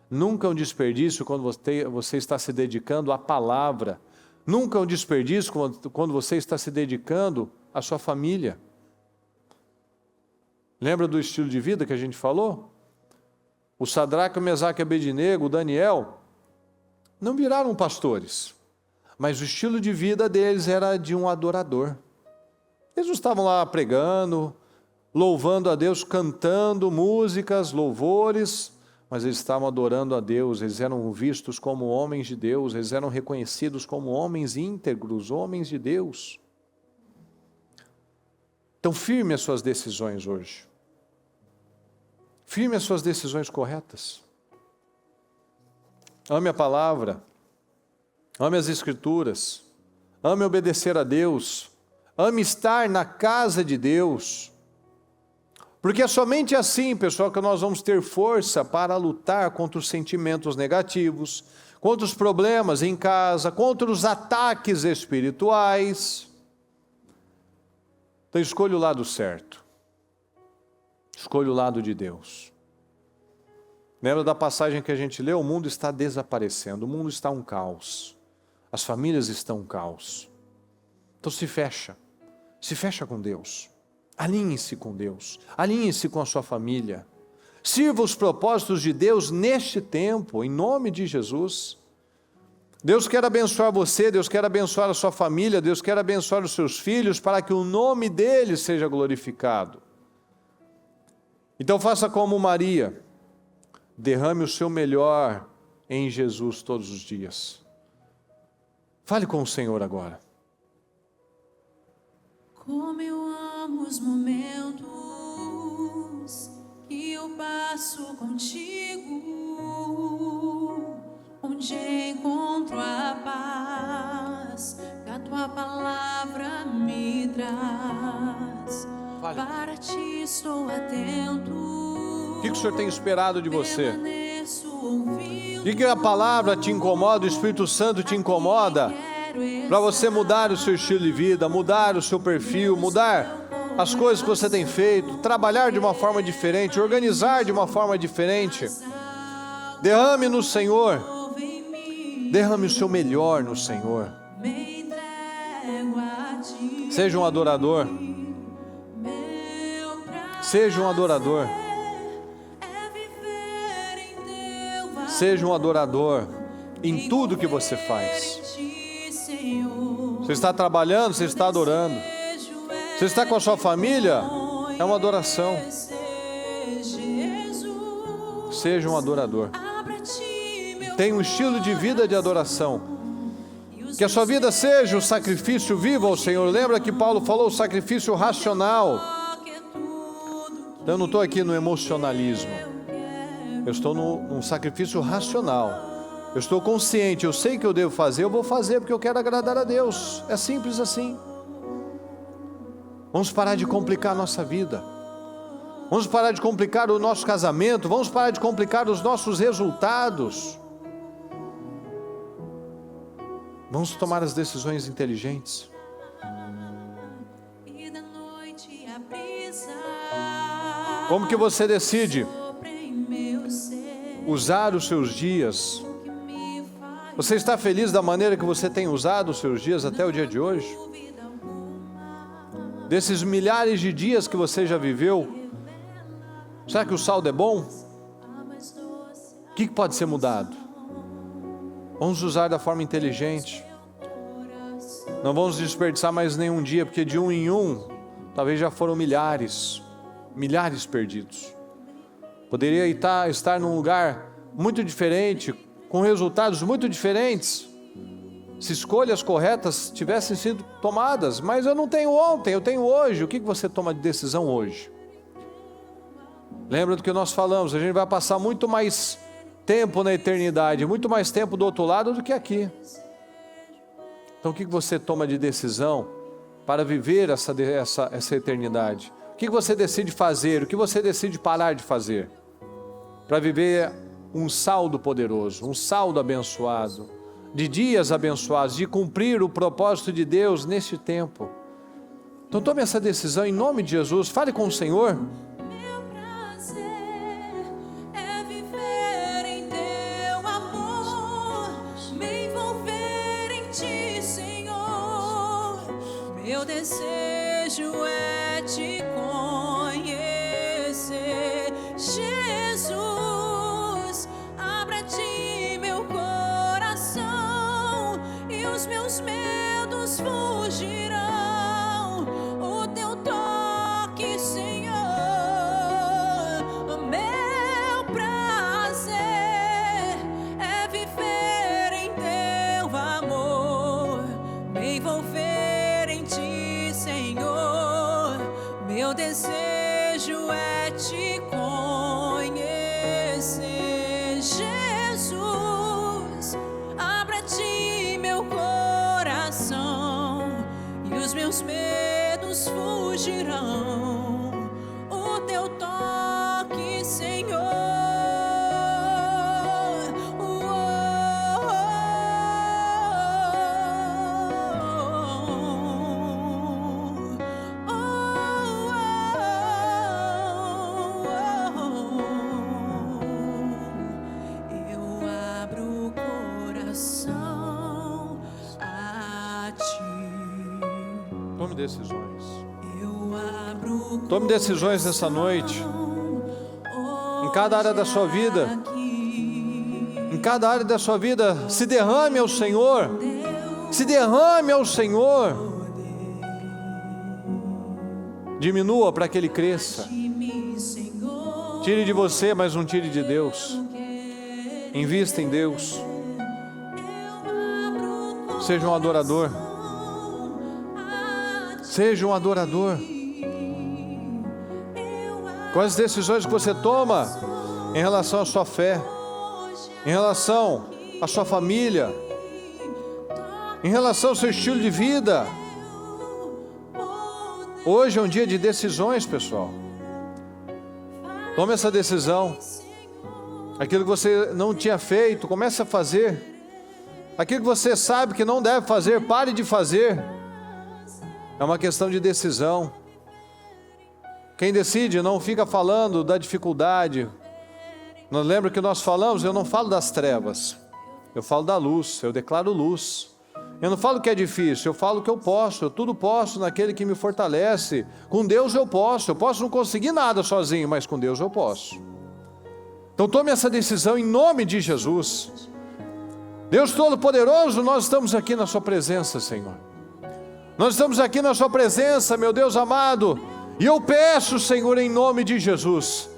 Nunca é um desperdício quando você está se dedicando à palavra. Nunca é um desperdício quando você está se dedicando à sua família. Lembra do estilo de vida que a gente falou? O Sadraque, o Mesaque e Abednego, o Daniel, não viraram pastores, mas o estilo de vida deles era de um adorador. Eles não estavam lá pregando, louvando a Deus, cantando músicas, louvores, mas eles estavam adorando a Deus, eles eram vistos como homens de Deus, eles eram reconhecidos como homens íntegros, homens de Deus. Então firme as suas decisões hoje. Firme as suas decisões corretas. Ame a palavra, ame as Escrituras, ame obedecer a Deus, ame estar na casa de Deus, porque é somente assim, pessoal, que nós vamos ter força para lutar contra os sentimentos negativos, contra os problemas em casa, contra os ataques espirituais. Então escolha o lado certo, escolha o lado de Deus. Lembra da passagem que a gente leu? O mundo está desaparecendo, o mundo está um caos, as famílias estão um caos. Então se fecha com Deus, alinhe-se com Deus, alinhe-se com a sua família, sirva os propósitos de Deus neste tempo, em nome de Jesus. Deus quer abençoar você, Deus quer abençoar a sua família, Deus quer abençoar os seus filhos, para que o nome dele seja glorificado. Então faça como Maria, derrame o seu melhor em Jesus todos os dias. Fale com o Senhor agora. Como eu amo os momentos que eu passo contigo, onde encontro a paz que a tua palavra me traz. Vale. Para ti estou atento. O que o Senhor tem esperado de você? O que a palavra te incomoda, o Espírito Santo te incomoda? Para você mudar o seu estilo de vida, mudar o seu perfil, mudar as coisas que você tem feito, trabalhar de uma forma diferente, organizar de uma forma diferente. Derrame no Senhor, derrame o seu melhor no Senhor. Seja um adorador, seja um adorador, seja um adorador em tudo que você faz. Você está trabalhando, você está adorando. Você está com a sua família, é uma adoração. Seja um adorador. Tenha um estilo de vida de adoração. Que a sua vida seja um sacrifício vivo ao Senhor. Lembra que Paulo falou o sacrifício racional. Então eu não estou aqui no emocionalismo. Eu estou num sacrifício racional. Eu estou consciente, eu sei que eu devo fazer, eu vou fazer porque eu quero agradar a Deus. É simples assim. Vamos parar de complicar a nossa vida. Vamos parar de complicar o nosso casamento. Vamos parar de complicar os nossos resultados. Vamos tomar as decisões inteligentes. E da noite a brisa Como que você decide sopra em meu ser, usar os seus dias? que me faz Você está feliz da maneira que você tem usado os seus dias até o dia de hoje? dúvida alguma. Desses milhares de dias que você já viveu, será que o saldo é bom? A mais doce O que pode ser mudado? Vamos usar da forma inteligente. coração. Não vamos desperdiçar mais nenhum dia, porque de um em um, talvez já foram milhares perdidos. Poderia estar num lugar muito diferente, com resultados muito diferentes, se escolhas corretas tivessem sido tomadas. Mas eu não tenho ontem, eu tenho hoje. O que você toma de decisão hoje? Lembra do que nós falamos, a gente vai passar muito mais tempo na eternidade, muito mais tempo do outro lado do que aqui. Então o que você toma de decisão para viver essa eternidade? O que você decide fazer? O que você decide parar de fazer? Para viver um saldo poderoso, um saldo abençoado, de dias abençoados, de cumprir o propósito de Deus neste tempo. Então tome essa decisão em nome de Jesus, fale com o Senhor. Meu prazer é viver em teu amor, me envolver em ti, Senhor. Meu desejo é te conhecer, Jesus. Abra ti meu coração e os meus medos fugirão. O teu toque, Senhor, meu prazer é viver em teu amor, me envolver em ti, Senhor. Meu desejo é te conhecer, Jesus. Abra ti meu coração e os meus medos fugirão. O teu toque, Senhor. Eu abro o coração a ti. Tome decisões. Eu abro o Tome decisões nessa noite. Em cada área da sua vida, em cada área da sua vida, se derrame ao Senhor. Se derrame ao Senhor. Diminua para que Ele cresça. Tire de você, mas não tire de Deus. Invista em Deus. Seja um adorador. Seja um adorador. Quais as decisões que você toma em relação à sua fé, em relação à sua família, em relação ao seu estilo de vida? Hoje é um dia de decisões, pessoal. Tome essa decisão. Aquilo que você não tinha feito, comece a fazer. Aquilo que você sabe que não deve fazer, pare de fazer. É uma questão de decisão. Quem decide não fica falando da dificuldade. Não lembra que nós falamos? Eu não falo das trevas, eu falo da luz, eu declaro luz. Eu não falo que é difícil, eu falo que eu posso. Eu tudo posso naquele que me fortalece. Com Deus eu posso não conseguir nada sozinho, mas com Deus eu posso. Então tome essa decisão em nome de Jesus. Deus Todo-Poderoso, nós estamos aqui na sua presença, Senhor. Nós estamos aqui na sua presença, meu Deus amado. E eu peço, Senhor, em nome de Jesus,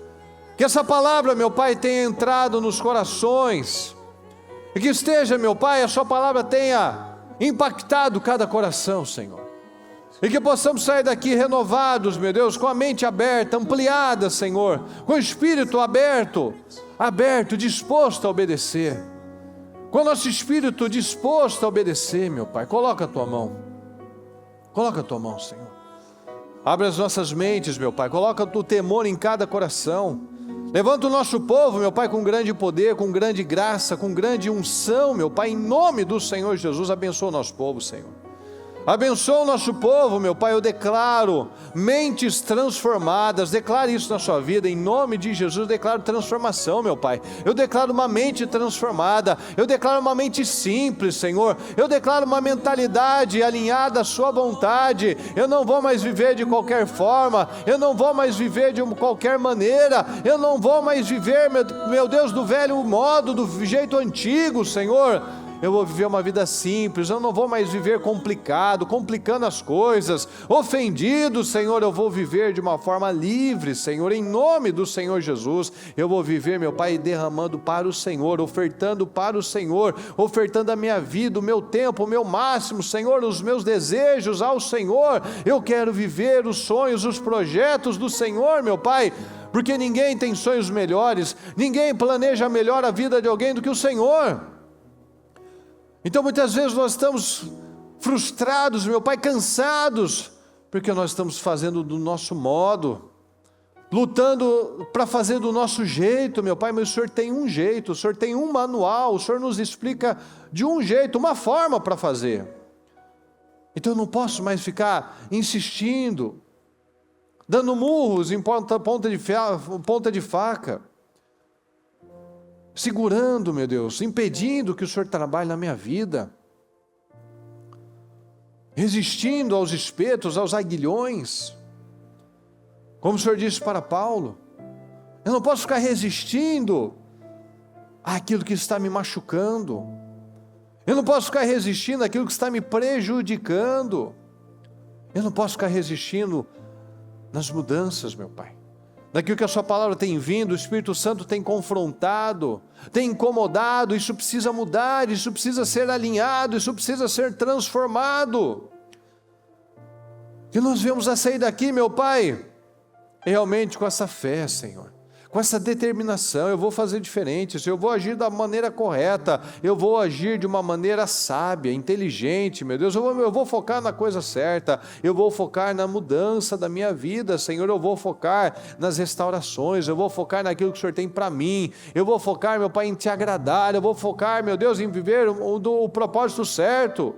que essa palavra, meu Pai, tenha entrado nos corações. E que esteja, meu Pai, a sua palavra tenha impactado cada coração, Senhor. E que possamos sair daqui renovados, meu Deus, com a mente aberta, ampliada, Senhor, com o espírito aberto, disposto a obedecer. Com o nosso espírito disposto a obedecer, meu Pai. Coloca a tua mão, Senhor. Abre as nossas mentes, meu Pai, coloca o temor em cada coração. Levanta o nosso povo, meu Pai, com grande poder, com grande graça, com grande unção, meu Pai, em nome do Senhor Jesus. Abençoa o nosso povo, Senhor. Abençoa o nosso povo, meu Pai. Eu declaro mentes transformadas. Declare isso na sua vida, em nome de Jesus. Eu declaro transformação, meu Pai. Eu declaro uma mente transformada. Eu declaro uma mente simples, Senhor. Eu declaro uma mentalidade alinhada à sua vontade. Eu não vou mais viver de qualquer forma. Eu não vou mais viver de qualquer maneira. Eu não vou mais viver, meu Deus, do velho modo, do jeito antigo, Senhor. Eu vou viver uma vida simples, eu não vou mais viver complicado, complicando as coisas, ofendido, Senhor. Eu vou viver de uma forma livre, Senhor, em nome do Senhor Jesus. Eu vou viver, meu Pai, derramando para o Senhor, ofertando para o Senhor, ofertando a minha vida, o meu tempo, o meu máximo, Senhor, os meus desejos ao Senhor. Eu quero viver os sonhos, os projetos do Senhor, meu Pai, porque ninguém tem sonhos melhores, ninguém planeja melhor a vida de alguém do que o Senhor. Então muitas vezes nós estamos frustrados, meu Pai, cansados, porque nós estamos fazendo do nosso modo, lutando para fazer do nosso jeito, meu Pai. Mas o Senhor tem um jeito, o Senhor tem um manual, o Senhor nos explica de um jeito, uma forma para fazer. Então eu não posso mais ficar insistindo, dando murros em ponta de faca, segurando, meu Deus, impedindo que o Senhor trabalhe na minha vida, resistindo aos espetos, aos aguilhões, como o Senhor disse para Paulo. Eu não posso ficar resistindo àquilo que está me machucando, eu não posso ficar resistindo àquilo que está me prejudicando, eu não posso ficar resistindo nas mudanças, meu Pai, daquilo que a sua palavra tem vindo, o Espírito Santo tem confrontado, tem incomodado. Isso precisa mudar, isso precisa ser alinhado, isso precisa ser transformado. Que nós vamos a sair daqui, meu Pai, realmente com essa fé, Senhor, com essa determinação. Eu vou fazer diferente, eu vou agir da maneira correta, eu vou agir de uma maneira sábia, inteligente, meu Deus. Eu vou focar na coisa certa, eu vou focar na mudança da minha vida, Senhor. Eu vou focar nas restaurações, eu vou focar naquilo que o Senhor tem para mim, eu vou focar, meu Pai, em te agradar, eu vou focar, meu Deus, em viver o propósito certo,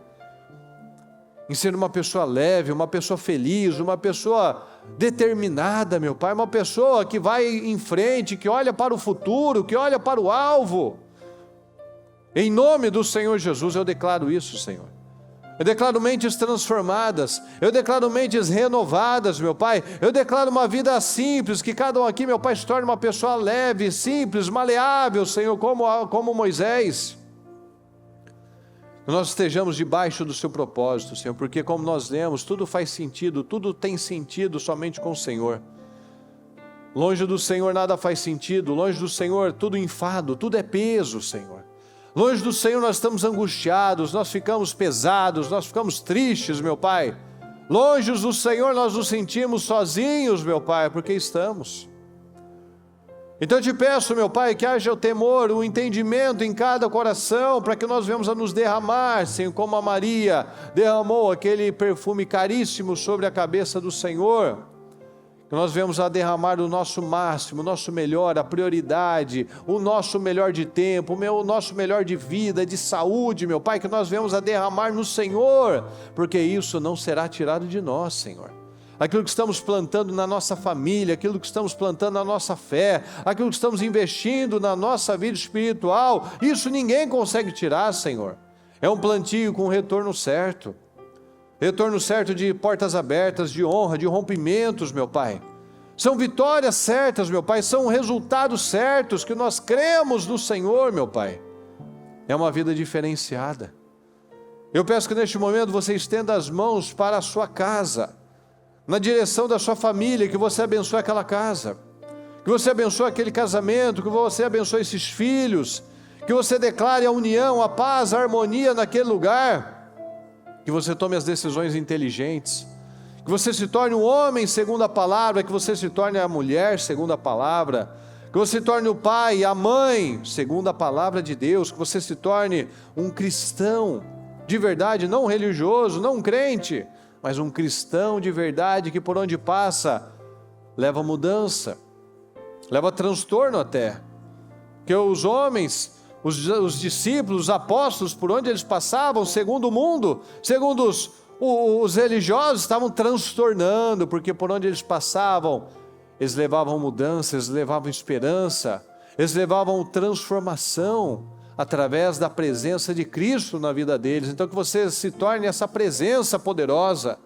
em ser uma pessoa leve, uma pessoa feliz, uma pessoa determinada, meu Pai, uma pessoa que vai em frente, que olha para o futuro, que olha para o alvo. Em nome do Senhor Jesus, eu declaro isso, Senhor. Eu declaro mentes transformadas, eu declaro mentes renovadas, meu Pai. Eu declaro uma vida simples, que cada um aqui, meu Pai, se torne uma pessoa leve, simples, maleável, Senhor, como Moisés. Que nós estejamos debaixo do seu propósito, Senhor, porque como nós lemos, tudo faz sentido, tudo tem sentido somente com o Senhor. Longe do Senhor nada faz sentido, longe do Senhor tudo enfado, tudo é peso, Senhor. Longe do Senhor nós estamos angustiados, nós ficamos pesados, nós ficamos tristes, meu Pai. Longe do Senhor nós nos sentimos sozinhos, meu Pai, porque estamos. Então eu te peço, meu Pai, que haja o temor, o entendimento em cada coração, para que nós venhamos a nos derramar, Senhor, como a Maria derramou aquele perfume caríssimo sobre a cabeça do Senhor. Que nós venhamos a derramar o nosso máximo, o nosso melhor, a prioridade, o nosso melhor de tempo, o nosso melhor de vida, de saúde, meu Pai, que nós venhamos a derramar no Senhor, porque isso não será tirado de nós, Senhor. Aquilo que estamos plantando na nossa família, aquilo que estamos plantando na nossa fé, aquilo que estamos investindo na nossa vida espiritual, isso ninguém consegue tirar, Senhor. É um plantio com retorno certo de portas abertas, de honra, de rompimentos, meu Pai. São vitórias certas, meu Pai, são resultados certos que nós cremos no Senhor, meu Pai. É uma vida diferenciada. Eu peço que neste momento você estenda as mãos para a sua casa, na direção da sua família, que você abençoe aquela casa, que você abençoe aquele casamento, que você abençoe esses filhos, que você declare a união, a paz, a harmonia naquele lugar, que você tome as decisões inteligentes, que você se torne um homem segundo a palavra, que você se torne a mulher segundo a palavra, que você se torne o pai e a mãe segundo a palavra de Deus, que você se torne um cristão de verdade, não um religioso, não um crente, mas um cristão de verdade que por onde passa leva mudança, leva transtorno até. Que os homens, os discípulos, os apóstolos, por onde eles passavam, segundo o mundo, segundo os religiosos, estavam transtornando, porque por onde eles passavam, eles levavam mudança, eles levavam esperança, eles levavam transformação através da presença de Cristo na vida deles. Então que você se torne essa presença poderosa,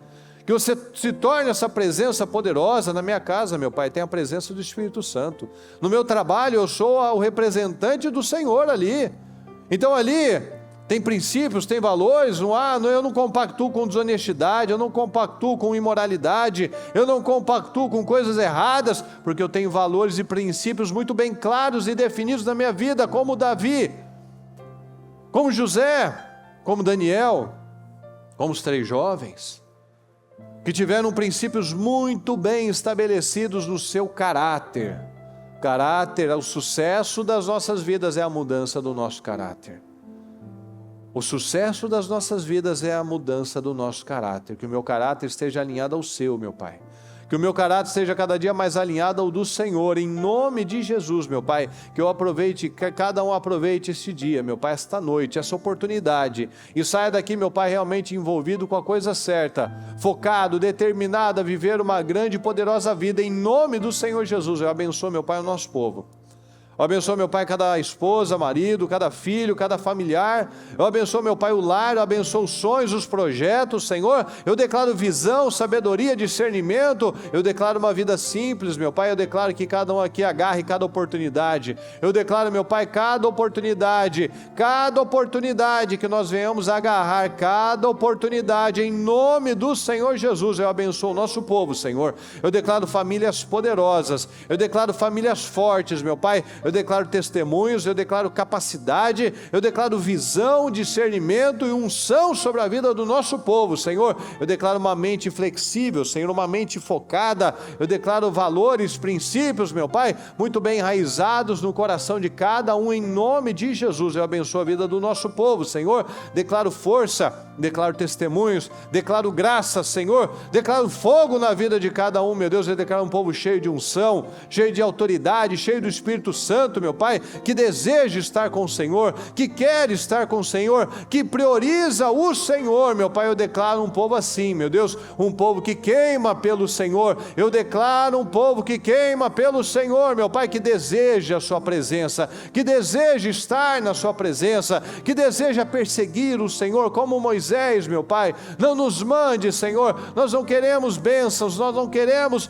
que você se torne essa presença poderosa. Na minha casa, meu Pai, tem a presença do Espírito Santo. No meu trabalho, eu sou o representante do Senhor ali. Então ali tem princípios, tem valores. Eu não compactuo com desonestidade, eu não compactuo com imoralidade, eu não compactuo com coisas erradas, porque eu tenho valores e princípios muito bem claros e definidos na minha vida, como Davi, como José, como Daniel, como os 3 jovens, que tiveram princípios muito bem estabelecidos no seu caráter. O sucesso das nossas vidas é a mudança do nosso caráter. O sucesso das nossas vidas é a mudança do nosso caráter. Que o meu caráter esteja alinhado ao seu, meu Pai. Que o meu caráter esteja cada dia mais alinhado ao do Senhor, em nome de Jesus, meu Pai. Que cada um aproveite esse dia, meu Pai, esta noite, essa oportunidade, e saia daqui, meu Pai, realmente envolvido com a coisa certa, focado, determinado a viver uma grande e poderosa vida, em nome do Senhor Jesus. Eu abençoo, meu Pai, o nosso povo. Eu abençoo, meu Pai, cada esposa, marido, cada filho, cada familiar. Eu abençoo, meu Pai, o lar. Eu abençoo os sonhos, os projetos, Senhor. Eu declaro visão, sabedoria, discernimento. Eu declaro uma vida simples, meu Pai. Eu declaro que cada um aqui agarre cada oportunidade. Eu declaro, meu Pai, cada oportunidade que nós venhamos agarrar, cada oportunidade, em nome do Senhor Jesus. Eu abençoo o nosso povo, Senhor. Eu declaro famílias poderosas. Eu declaro famílias fortes, meu Pai. Eu declaro testemunhos, eu declaro capacidade, eu declaro visão, discernimento e unção sobre a vida do nosso povo, Senhor. Eu declaro uma mente flexível, Senhor, uma mente focada. Eu declaro valores, princípios, meu Pai, muito bem enraizados no coração de cada um, em nome de Jesus. Eu abençoo a vida do nosso povo, Senhor. Declaro força, declaro testemunhos, declaro graça, Senhor. Declaro fogo na vida de cada um, meu Deus. Eu declaro um povo cheio de unção, cheio de autoridade, cheio do Espírito Santo, meu Pai, que deseja estar com o Senhor, que quer estar com o Senhor, que prioriza o Senhor, meu Pai. Eu declaro um povo assim, meu Deus, um povo que queima pelo Senhor. Eu declaro um povo que queima pelo Senhor, meu Pai, que deseja a sua presença, que deseja estar na sua presença, que deseja perseguir o Senhor como Moisés, meu Pai. Não nos mande, Senhor, nós não queremos bênçãos, nós não queremos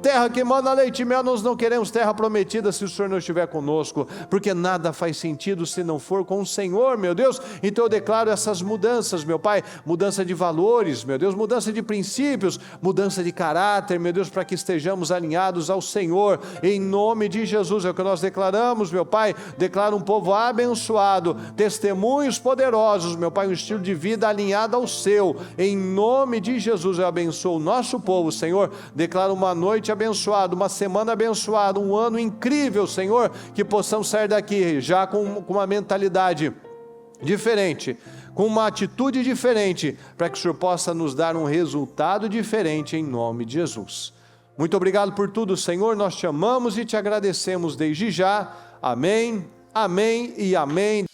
terra que manda leite e mel, nós não queremos terra prometida se o Senhor não estiver conosco, porque nada faz sentido se não for com o Senhor, meu Deus. Então eu declaro essas mudanças, meu Pai, mudança de valores, meu Deus, mudança de princípios, mudança de caráter, meu Deus, para que estejamos alinhados ao Senhor, em nome de Jesus. É o que nós declaramos, meu Pai. Declaro um povo abençoado, testemunhos poderosos, meu Pai, um estilo de vida alinhado ao seu, em nome de Jesus. Eu abençoo o nosso povo, Senhor. Declaro uma noite abençoada, uma semana abençoada, um ano incrível, Senhor, que possamos sair daqui já com uma mentalidade diferente, com uma atitude diferente, para que o Senhor possa nos dar um resultado diferente, em nome de Jesus. Muito obrigado por tudo, Senhor. Nós te amamos e te agradecemos desde já. Amém, amém e amém.